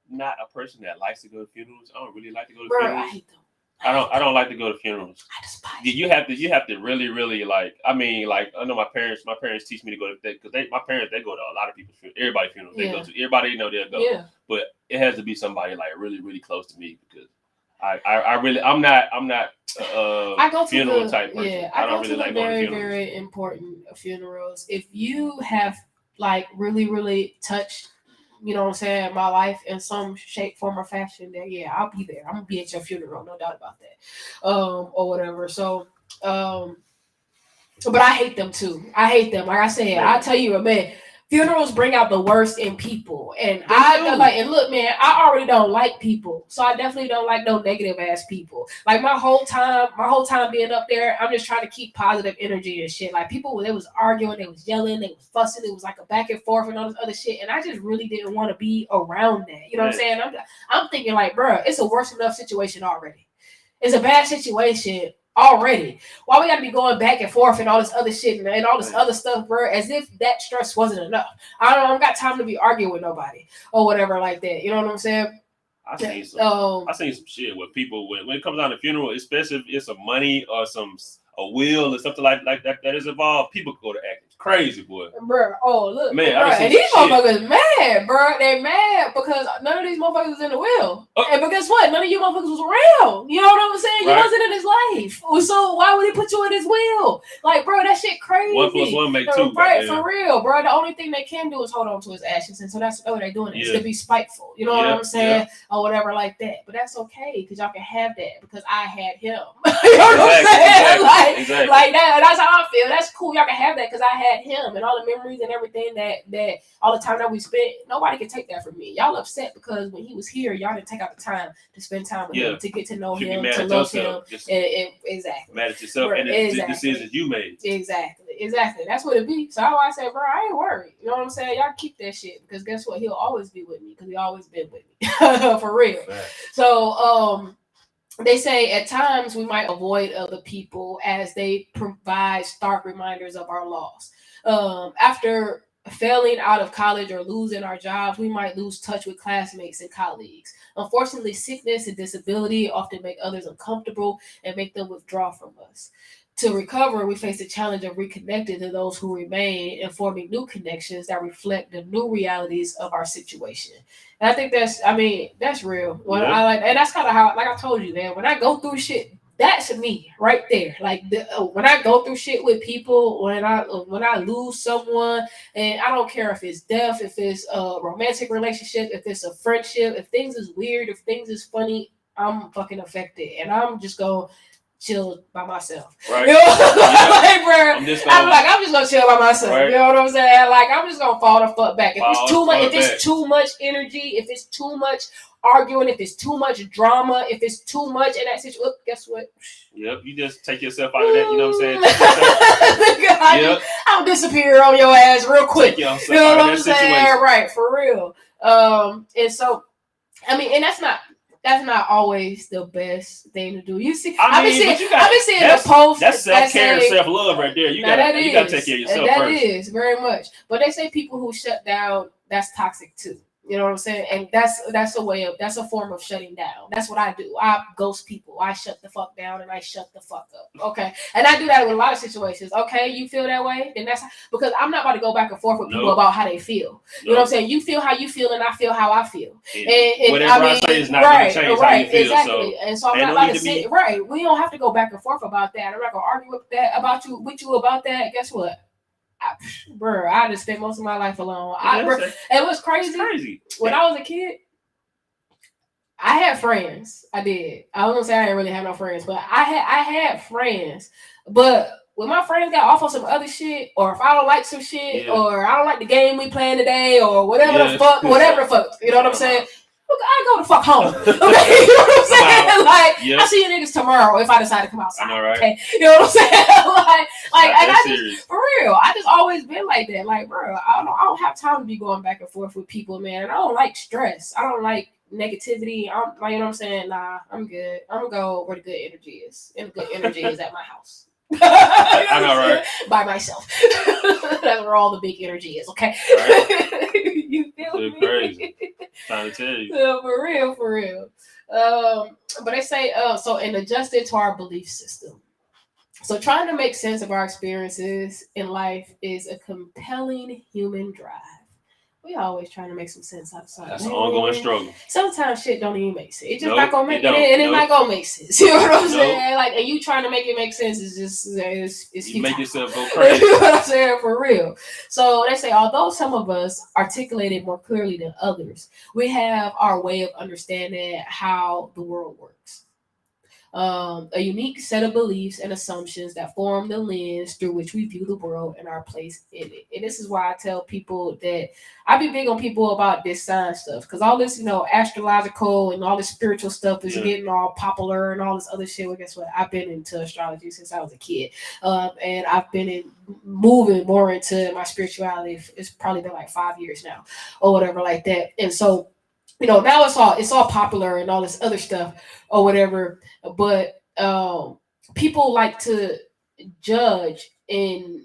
not a person that likes to go to funerals. I don't really like to go to Bro, funerals. I hate them. I don't like to go to funerals. I despise. You have to really like. I mean, like I know my parents teach me to go to because my parents they go to a lot of people's funerals. Everybody's funerals they go to. Everybody know they'll go. Yeah. But it has to be somebody like really close to me because I'm not I go to funeral type person. Yeah, I don't go really to like the going to very, funerals. very important funerals. If you have like really touched, you know what I'm saying, my life in some shape, form, or fashion, then yeah, I'll be there. I'm gonna be at your funeral, no doubt about that. Or whatever. So, but I hate them too. I hate them. Like I said, I tell you, man, funerals bring out the worst in people, and and look, man, I already don't like people, so I definitely don't like no negative ass people. Like my whole time being up there, I'm just trying to keep positive energy and shit. Like people, they was arguing, they was yelling, they was fussing, it was like a back and forth and all this other shit, and I just really didn't want to be around that. You know what I'm saying? I'm thinking like, bro, it's a worse enough situation already. It's a bad situation. already. Why we gotta be going back and forth and all this other shit and all this other stuff, bro? As if that stress wasn't enough. I don't got time to be arguing with nobody or whatever like that. You know what I'm saying? I seen some shit where people when it comes down to funeral, especially if it's some money or a will or something like that is involved, people go to acting crazy, boy. Bro, oh look, man, bro, and these motherfuckers mad, bro. They mad because none of these motherfuckers was in the will, and but guess what? None of you motherfuckers was around. You know what I'm saying? You wasn't in his life, so why would he put you in his will? Like, bro, that shit crazy. 1 + 1 make 2, right? For real, bro. The only thing they can do is hold on to his ashes, and so that's what they're doing. It's to be spiteful. You know what I'm saying, or whatever like that. But that's okay because y'all can have that because I had him. You know what I'm saying? Exactly. Like that. That's how I feel. That's cool. Y'all can have that because I had him and all the memories and everything that all the time that we spent. Nobody can take that from me. Y'all upset because when he was here, y'all didn't take out the time to spend time with him, to get to know him, to love him. Exactly. Mad at yourself and the decisions you made. Exactly. That's what it be. So I said, bro, I ain't worried. You know what I'm saying? Y'all keep that shit because guess what? He'll always be with me because he always been with me. For real. Right. So they say at times we might avoid other people as they provide stark reminders of our loss. After failing out of college or losing our jobs, we might lose touch with classmates and colleagues. Unfortunately, sickness and disability often make others uncomfortable and make them withdraw from us. To recover, we face the challenge of reconnecting to those who remain and forming new connections that reflect the new realities of our situation. And I think that's real. And that's kind of how, like I told you, man, when I go through shit, that's me right there. Like when I go through shit with people, when I lose someone, and I don't care if it's death, if it's a romantic relationship, if it's a friendship, if things is weird, if things is funny, I'm fucking affected, and I'm just going chill by myself. Right. You know? Like, bro, I'm just gonna chill by myself. Right. You know what I'm saying? Like, I'm just gonna fall the fuck back. If it's too much energy, if it's too much arguing, if it's too much drama, if it's too much in that situation, guess what? Yep, you just take yourself out of that. You know what I'm saying? I'll disappear on your ass real quick. You know what I'm saying? Right, for real. And so, and that's not always the best thing to do. You see, I've been seeing the post. That's self-care and self-love right there. You gotta take care of yourself first. That is very much. But they say people who shut down, that's toxic too. You know what I'm saying? And that's a form of shutting down. That's what I do. I ghost people. I shut the fuck down and I shut the fuck up. Okay. And I do that with a lot of situations. Okay, you feel that way? Then that's because I'm not about to go back and forth with people about how they feel. You know what I'm saying? You feel how you feel and I feel how I feel. And whatever I say is not going to change how you feel. Exactly. And so I'm not about to sit. Right. We don't have to go back and forth about that. I'm not going to argue with you about that. Guess what? I just spent most of my life alone. It was crazy. When I was a kid, I had friends. I did. I was gonna say I didn't really have no friends, but I had friends. But when my friends got off on some other shit, or if I don't like some shit, or I don't like the game we playing today, or whatever the fuck, you know what I'm saying? I go the fuck home. Okay, you know what I'm saying? Like, I see you niggas tomorrow if I decide to come outside. I know, right? Okay, you know what I'm saying? For real, I just always been like that. Like, bro, I don't have time to be going back and forth with people, man. I don't like stress. I don't like negativity. I'm like, you know what I'm saying? Nah, I'm good. I'm gonna go where the good energy is, and the good energy is at my house. I know, right? By myself. That's where all the big energy is. Okay. Right. You feel me? Crazy. Trying to tell you. For real. But they say, so and adjusted to our belief system. So trying to make sense of our experiences in life is a compelling human drive. We always trying to make some sense out of something. That's an ongoing struggle. Sometimes shit don't even make sense. It's just not gonna make it, and it's not gonna make sense. You know what I'm saying? Like, and you trying to make it make sense is just it's you make yourself go crazy. You know what I'm saying? For real. So they say, although some of us articulate it more clearly than others, we have our way of understanding how the world works. A unique set of beliefs and assumptions that form the lens through which we view the world and our place in it. And this is why I tell people that I be big on people about this science stuff, because all this, astrological and all this spiritual stuff is getting all popular and all this other shit. Well, guess what? I've been into astrology since I was a kid, and I've been moving more into my spirituality. It's probably been like 5 years now, or whatever like that. And so, now it's all popular and all this other stuff or whatever. But people like to judge and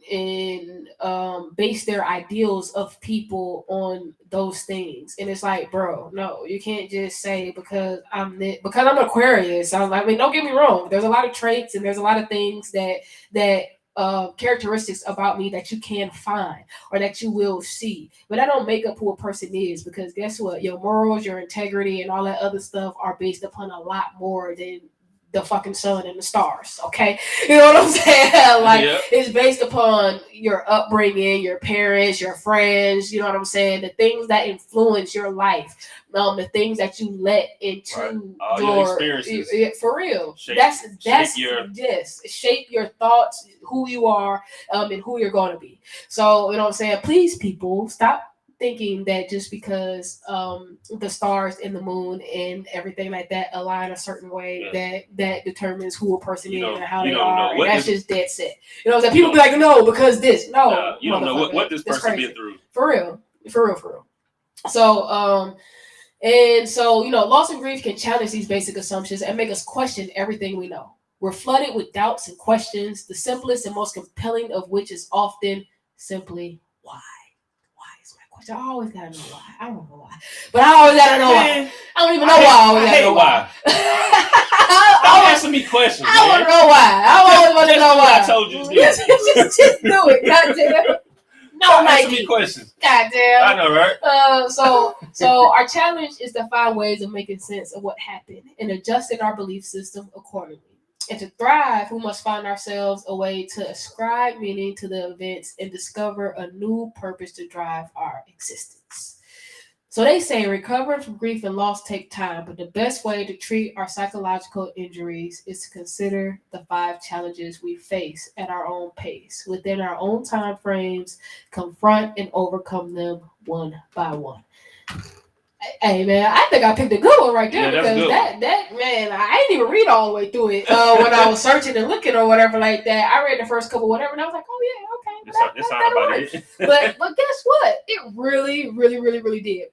base their ideals of people on those things, and it's like, bro, no, you can't just say because I'm Aquarius. I mean, don't get me wrong. There's a lot of traits and there's a lot of things that characteristics about me that you can find or that you will see, but I don't make up who a person is, because guess what? Your morals, your integrity, and all that other stuff are based upon a lot more than the fucking sun and the stars. Okay, you know what I'm saying? Like, it's based upon your upbringing, your parents, your friends. You know what I'm saying? The things that influence your life, the things that you let into your experiences. For real. Shape your thoughts, who you are, and who you're going to be. So, you know what I'm saying? Please, people, stop thinking that just because the stars and the moon and everything like that align a certain way, that determines who a person is and how they are, and that's just dead set. You know what I'm saying? People be like, no, because this. No, you don't know what this person been through. For real. So, and so, you know, loss and grief can challenge these basic assumptions and make us question everything we know. We're flooded with doubts and questions, the simplest and most compelling of which is often simply why. I always gotta know why. I don't know why, but I always gotta know why. I don't even know why. I always gotta know why. Don't answer me questions. I want to know why. I always want to know why. I told you. Just do it. Goddamn. No, Nike. Answer me questions. Goddamn. I know, right? So our challenge is to find ways of making sense of what happened and adjusting our belief system accordingly. And to thrive, we must find ourselves a way to ascribe meaning to the events and discover a new purpose to drive our existence. So they say recovering from grief and loss take time, but the best way to treat our psychological injuries is to consider the 5 challenges we face at our own pace, within our own time frames, confront and overcome them one by one. Hey man, I think I picked a good one right there, because that man, I didn't even read all the way through it when I was searching and looking or whatever like that. I read the first couple whatever, and I was like, oh yeah, okay. That's about it. But guess what? It really, really, really, really did.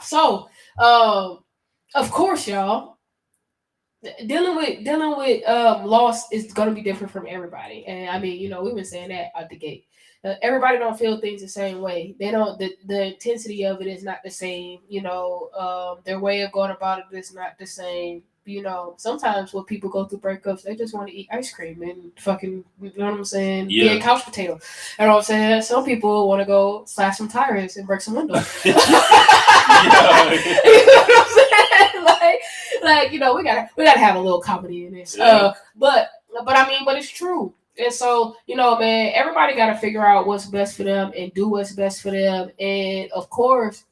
So, of course, y'all, dealing with loss is going to be different from everybody, and I mean, you know, we've been saying that out the gate. Everybody don't feel things the same way. They don't. The intensity of it is not the same. You know, their way of going about it is not the same. You know, sometimes when people go through breakups, they just want to eat ice cream and fucking, you know what I'm saying? Yeah. Be a couch potato. You know what I'm saying? Some people want to go slash some tires and break some windows. You know what I'm saying? Like, you know, we gotta have a little comedy in this. Yeah. But it's true. And so, you know, man, everybody got to figure out what's best for them and do what's best for them. And of course,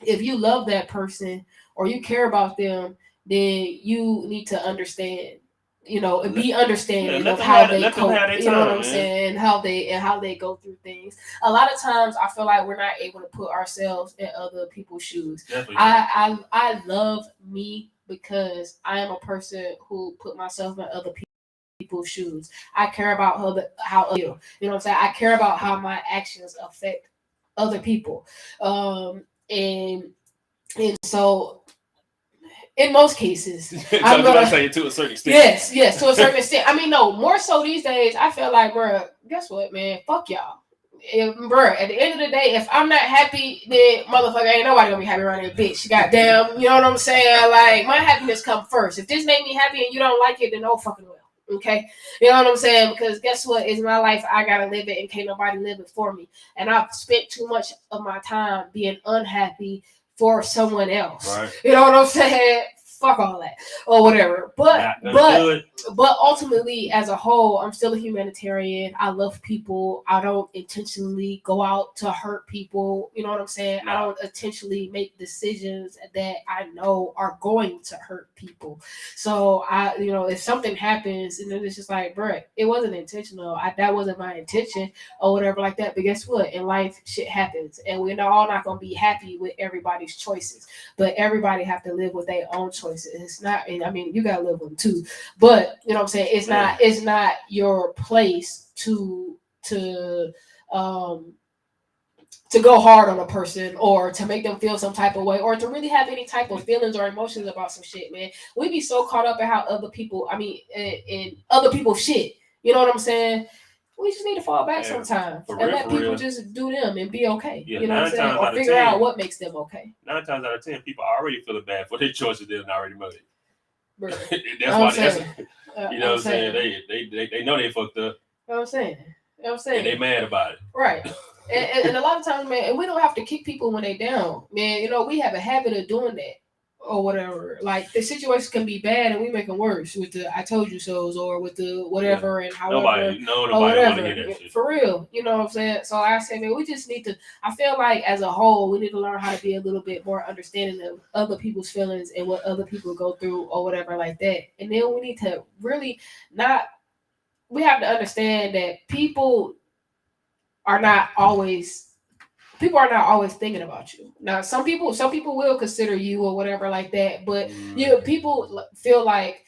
if you love that person or you care about them, then you need to understand, you know, and be understanding of how they cope. You know what I'm saying? How they go through things. A lot of times, I feel like we're not able to put ourselves in other people's shoes. I love me because I am a person who put myself in other people's shoes. I care about how you know what I'm saying? I care about how my actions affect other people. And so in most cases, I'm gonna say it to a certain extent. Yes, to a certain extent. I mean, no, more so these days, I feel like, bro, guess what, man? Fuck y'all. Bro, at the end of the day, if I'm not happy, then motherfucker, ain't nobody gonna be happy around that bitch. Goddamn, you know what I'm saying? Like, my happiness come first. If this make me happy and you don't like it, then no fucking well. Okay, you know what I'm saying? Because guess what? It's my life. I gotta live it, and can't nobody live it for me. And I've spent too much of my time being unhappy for someone else. Right. You know what I'm saying? Fuck all that or whatever. But ultimately, as a whole, I'm still a humanitarian. I love people. I don't intentionally go out to hurt people. You know what I'm saying? No. I don't intentionally make decisions that I know are going to hurt people. So if something happens and then it's just like, bruh, it wasn't intentional. That wasn't my intention or whatever like that. But guess what? In life, shit happens, and we're all not gonna be happy with everybody's choices. But everybody have to live with their own choices. It's not. I mean, you gotta live with them too. But you know what I'm saying? It's not your place to to go hard on a person or to make them feel some type of way or to really have any type of feelings or emotions about some shit, man. We be so caught up in how other people, in other people's shit. You know what I'm saying? We just need to fall back sometimes and let people just do them and be okay. Yeah, you know what I'm saying? Or figure out what makes them okay. 9 times out of 10, people are already feeling bad for their choices they've already made. That's why you know what I'm saying? They know they fucked up. You know what I'm saying? And they mad about it. Right. and a lot of times, man, and we don't have to kick people when they down. Man, you know, we have a habit of doing that or whatever. Like, the situation can be bad and we make them worse with the I told you so's or with the whatever and however. Nobody want to hear that shit. For real. You know what I'm saying? So I say, man, we just need to, I feel like as a whole, we need to learn how to be a little bit more understanding of other people's feelings and what other people go through or whatever like that. And then we need to really we have to understand that people are not always thinking about you. Now, some people will consider you or whatever like that, but people feel like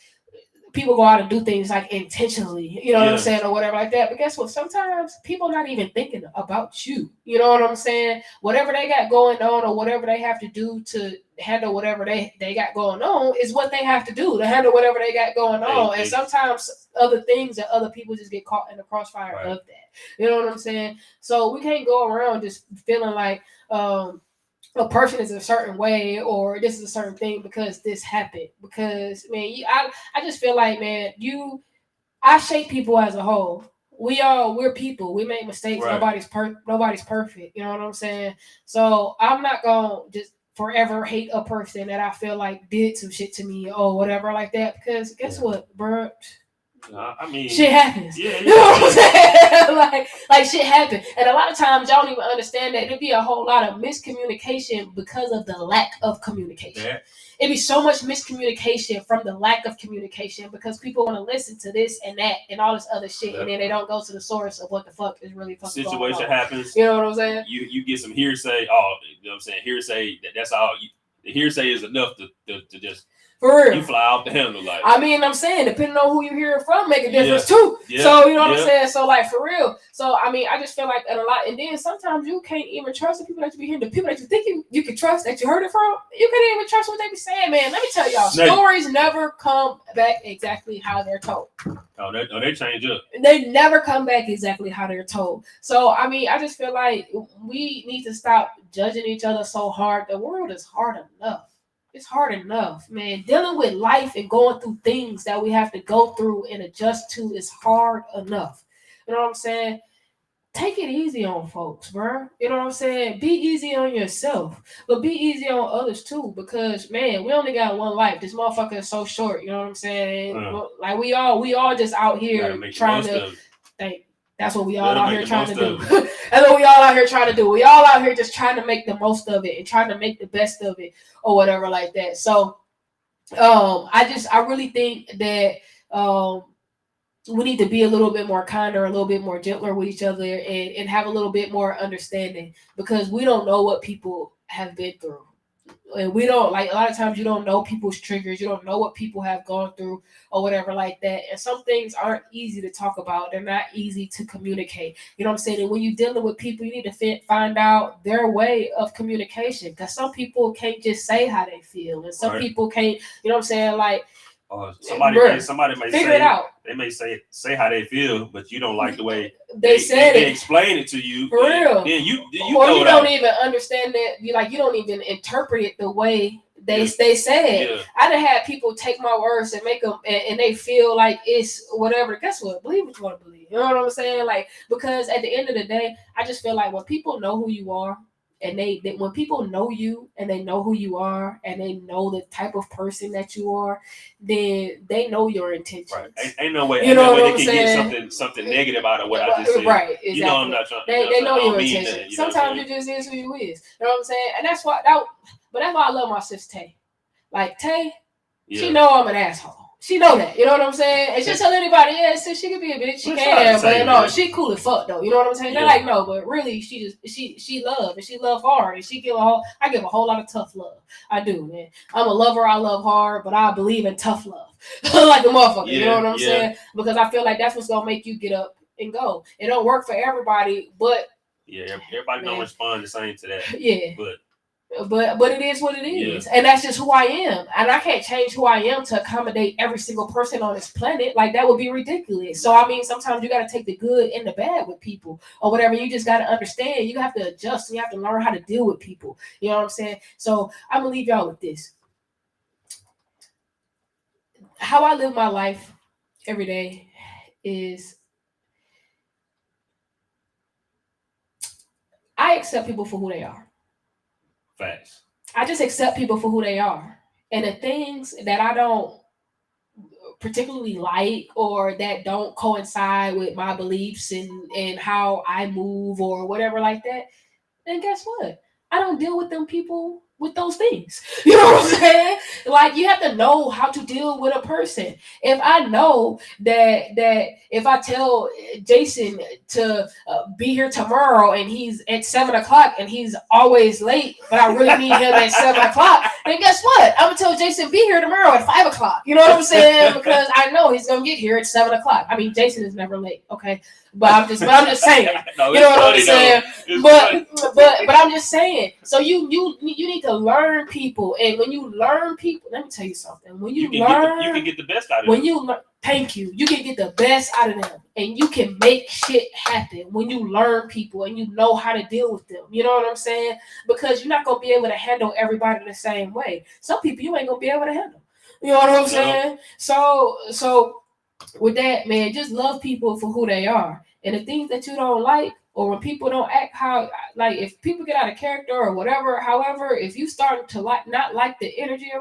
people go out and do things like intentionally, you know what I'm saying, or whatever like that. But guess what? Sometimes people not even thinking about you. You know what I'm saying? Whatever they got going on or whatever they have to do to handle whatever they got going on is what they have to do to handle whatever they got going on. And sometimes other things that other people just get caught in the crossfire of that. You know what I'm saying? So we can't go around just feeling like a person is a certain way or this is a certain thing because this happened. Because, man, I just feel like, man, I shape people as a whole. We're people. We make mistakes. Right. Nobody's perfect. You know what I'm saying? So I'm not gonna just forever hate a person that I feel like did some shit to me or whatever like that. Because guess what, bro? Shit happens. Yeah, you know what I'm saying? like shit happens. And a lot of times y'all don't even understand that there'd be a whole lot of miscommunication because of the lack of communication. Yeah. It'd be so much miscommunication from the lack of communication because people want to listen to this and that and all this other shit, and then they don't go to the source of what the fuck is really fucking going on. Situation happens. You know what I'm saying? You get some hearsay. Oh, you know what I'm saying? Hearsay. That's all. The hearsay is enough to just. For real. You fly off the handle. Like, I mean, I'm saying, depending on who you hear it from, make a difference too. Yeah. So, you know what I'm saying? So, like, for real. So, I mean, I just feel like a lot. And then sometimes you can't even trust the people that you be hearing. The people that you think you can trust, that you heard it from, you can't even trust what they be saying, man. Let me tell y'all, stories never come back exactly how they're told. Oh, they change up. They never come back exactly how they're told. So, I mean, I just feel like we need to stop judging each other so hard. The world is hard enough. It's hard enough, man. Dealing with life and going through things that we have to go through and adjust to is hard enough. You know what I'm saying? Take it easy on folks, bro. You know what I'm saying? Be easy on yourself, but be easy on others too. Because, man, we only got one life. This motherfucker is so short. You know what I'm saying? Like we all just out here trying to think. That's what we all out here trying to do. That's what we all out here trying to do. We all out here just trying to make the most of it and trying to make the best of it or whatever like that. So I really think that we need to be a little bit more kinder, a little bit more gentler with each other and have a little bit more understanding because we don't know what people have been through. And we don't, like, a lot of times you don't know people's triggers. You don't know what people have gone through or whatever like that. And some things aren't easy to talk about. They're not easy to communicate. You know what I'm saying? And when you're dealing with people, you need to find out their way of communication because some people can't just say how they feel. And some people can't, you know what I'm saying? Like, somebody may figure say it out. They may say how they feel, but you don't like the way they explain it to you. For real. Then you don't even understand that. You don't even interpret it the way they say it. I done had people take my words and make them, and they feel like it's whatever. Guess what? Believe what you want to believe. You know what I'm saying? Like, because at the end of the day, I just feel like when people know who you are, and they when people know you and they know who you are and they know the type of person that you are, then they know your intentions. Right. Ain't no way. You know what they can get something negative out of what I just said. Right. Exactly. You know I'm not trying. They know your intentions. Sometimes you just is who you is. You know what I'm saying? And that's why but that's why I love my sis Tay. Like Tay, she know I'm an asshole. She know that, you know what I'm saying? And she'll tell anybody, so she could be a bitch, she can, but no, she cool as fuck though, you know what I'm saying? They're like, no, but really, she love, and she love hard, and I give a whole lot of tough love. I do, man. I'm a lover, I love hard, but I believe in tough love, like a motherfucker, you know what I'm saying? Because I feel like that's what's gonna make you get up and go. It don't work for everybody, but Yeah, everybody don't respond the same to that. Yeah. But it is what it is. And that's just who I am. And I can't change who I am to accommodate every single person on this planet. Like, that would be ridiculous. So, I mean, sometimes you got to take the good and the bad with people or whatever. You just got to understand. You have to adjust. You have to learn how to deal with people. You know what I'm saying? So, I'm going to leave y'all with this. How I live my life every day is I accept people for who they are. Facts. I just accept people for who they are. And the things that I don't particularly like or that don't coincide with my beliefs and how I move or whatever like that, then guess what? I don't deal with them people with those things. You know what I'm saying? Like, you have to know how to deal with a person. If I know that if I tell Jason to be here tomorrow and he's at 7:00 and he's always late, but I really need him at 7:00, then guess what? I'm gonna tell Jason be here tomorrow at 5:00. You know what I'm saying? Because I know he's gonna get here at 7:00. I mean, Jason is never late, okay? But I'm just saying. No, you know what I'm saying? But I'm just saying. So you need to learn people, and when you learn people, let me tell you something. When you learn, you can get the best out of when them. you thank you, you can get the best out of them, and you can make shit happen when you learn people and you know how to deal with them. You know what I'm saying? Because you're not gonna be able to handle everybody the same way. Some people you ain't gonna be able to handle. You know what I'm saying? So with that, man, just love people for who they are. And the things that you don't like, or when people don't act how, like, if people get out of character or whatever, however, if you start to not like the energy,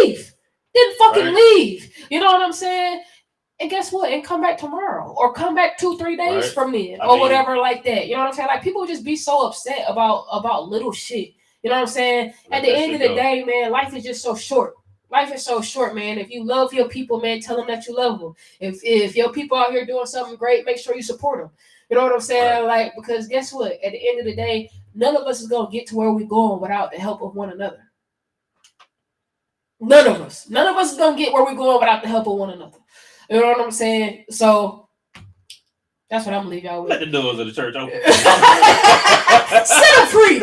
leave. Then fucking leave. You know what I'm saying? And guess what? And come back tomorrow, or come back 2-3 days from then, or whatever like that. You know what I'm saying? Like, people just be so upset about little shit. You know what I'm saying? At the end of the day, man, life is just so short. Life is so short, man. If you love your people, man, tell them that you love them. If your people out here doing something great, make sure you support them. You know what I'm saying? Like, because guess what? At the end of the day, none of us is going to get to where we're going without the help of one another. None of us. None of us is going to get where we're going without the help of one another. You know what I'm saying? So, that's what I'm going to leave y'all with. Let the doors of the church open. Set them free.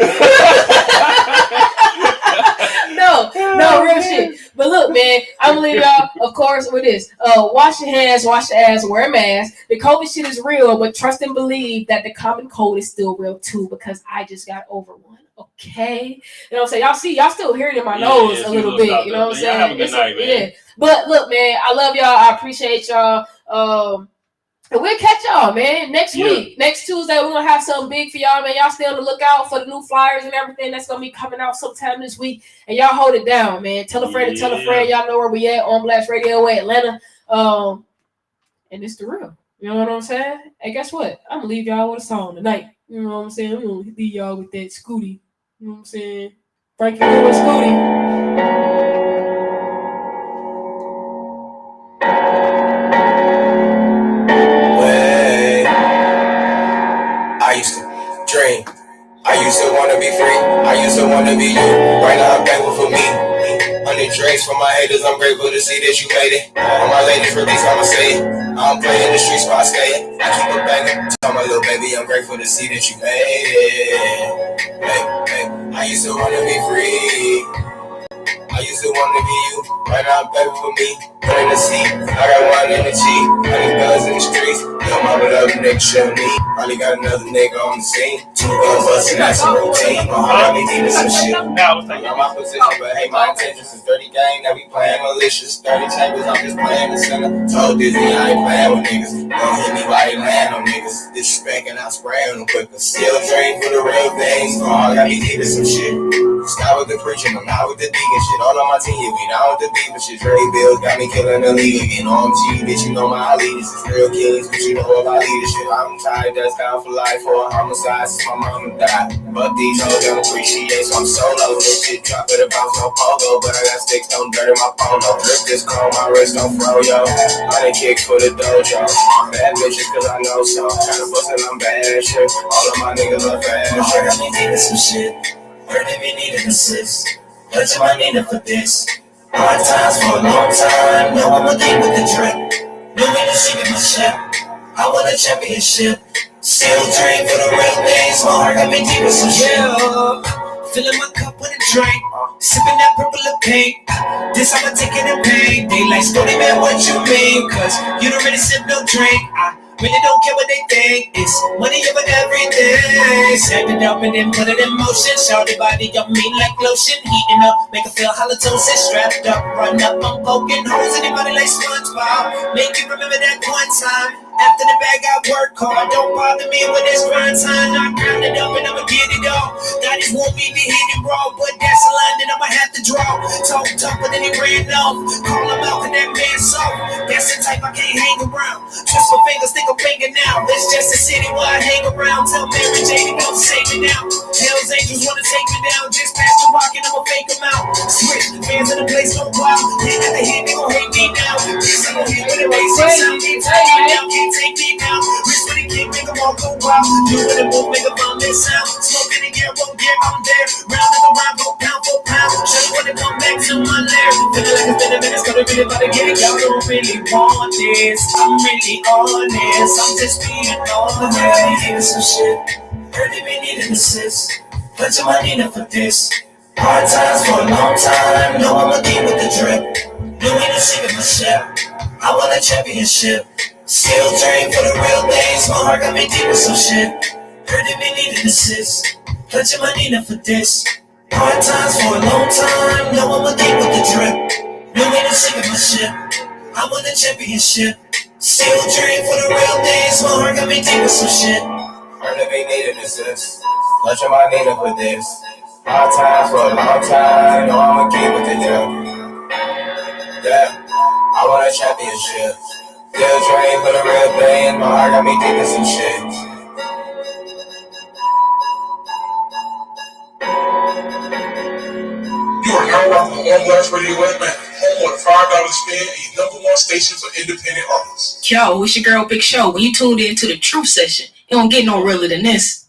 No, real shit. But look, man, I'm gonna leave y'all, of course, with this. Wash your hands, wash your ass, wear a mask. The COVID shit is real, but trust and believe that the common cold is still real too, because I just got over one. Okay? You know what I'm saying? Y'all still hear it in my nose a little bit. You know what I'm saying? Have a good night, man. Yeah. But look, man, I love y'all. I appreciate y'all. And we'll catch y'all, man, next week. Next Tuesday, we're going to have something big for y'all, man. Y'all stay on the lookout for the new flyers and everything that's going to be coming out sometime this week. And y'all hold it down, man. Tell a friend to tell a friend. Y'all know where we at on Blast Radio in Atlanta. And it's the real. You know what I'm saying? Hey, guess what? I'm going to leave y'all with a song tonight. You know what I'm saying? I'm going to leave y'all with that Scooty. You know what I'm saying? Frankie Lewis Scooty. I used to dream. I used to want to be free. I used to want to be you. Right now I'm thankful for me. 100 drinks for my haters. I'm grateful to see that you made it. All my ladies release, I'ma say it. I'm playing the streets while I stay. I keep it banging. Tell my little baby I'm grateful to see that you made it. Hey, I used to want to be free. I used to want to be you. Right now I'm thankful for me. Put in the seat. I got one in the G. 100 guns in the streets. Yo, mama love the nigga show me. Probably got another nigga on the scene. 2 guns busting, that's a routine. I be needing some shit. I'm not my position, but hey, my intentions is dirty game. Now we playing malicious. 30 chambers, I'm just playing the center. Told Disney I ain't playing with niggas. Don't hit me while they land on niggas. Disrespecting, I spray on them quicker. Still train for the real things. I got me needing some shit. Stop with the preaching, I'm not with the deacon shit. All on my team, yeah, we down with the beef and shit. Dre Bills got me killing the league again. OMG, bitch, you know my leaders is real kings, but you know about leadership. I'm tired, that's down for life or a homicide since my mama died. But these hoes don't appreciate, so I'm solo. This shit drop it about no pogo, but I got sticks, don't dirty my polo. Flip this chrome, my wrist don't fro, yo. I done kicks for the dojo. Bad bitches, cause I know so. Kinda bustin', I'm bad shit. All of my niggas love fast shit. I got me needing some shit. Heard if you need an assist, but you might need it for this. Hard times for a long time, know I'm a king with the drip. New me to see my ship, I want a championship. Still drink for the real things. My heart got me deep with some shit. Filling my cup with a drink, sipping that purple of paint. This how I take it in pain. They like, Stony man, what you mean? Cause you don't really sip no drink. I really don't care what they think. It's money over everything. Set it up and then put it in motion. Shorty body up me like lotion. Heating up, make her feel halitosis. Strapped up, run up, I'm poking holes in your body like SpongeBob. Make you remember that one time. After the bag, I work hard. Don't bother me when it's grind time. I grind it up and I'ma get it all. God just want me to hit it raw, but that's a line that I'ma have to draw. Talk tougher than he ran off. Call him out and that man soft. That's the type I can't hang around. Twist my fingers, think I'm banging now. It's just a city where I hang around. Tell Mary J to come save me now. Hell's Angels wanna take me down. Just pass the rock and I'ma fake them out. Switch, fans in the place go wild. They got the hit, they gon' hate me now. Yes, I'm gon' hit with a race. Can't take me down, can't take me down. Wrist with a kick, make them all go wild. Do it and won't make a bomb this sound. Smoking in gear, won't get, I'm there. Round and around, go pound for pound. Show you when it come back to my lair. Feeling like it's been a minute, gonna really about to get it. Y'all don't really want this. I'm really honest. I'm just being honest. Hear some shit. Heard they been needing assist. Put your money in for this. Hard times for a long time. Know I'm a king with the drip. New in the shit of my ship. I want a championship. Still drink for the real things. My heart got me deep with some shit. Heard they been needing assist. Put your money in for this. Hard times for a long time. Know I'm a king with the drip. New in the shit of my ship. I want a championship. Still drink for the real things. My heart got me deep with some shit. Heard they be needing assist. Put your money in for this. Hard times for a long time. Know I'm a king with the drip. Yeah, I want a championship. Still train for the real thing. My heart got me deep in some shit. You are now rocking On Blast Radio Atlanta, home with a $5 spin and your #1 station for independent artists. Yo, it's your girl Big Show. When you tuned in to the Truth Session, it don't get no realer than this.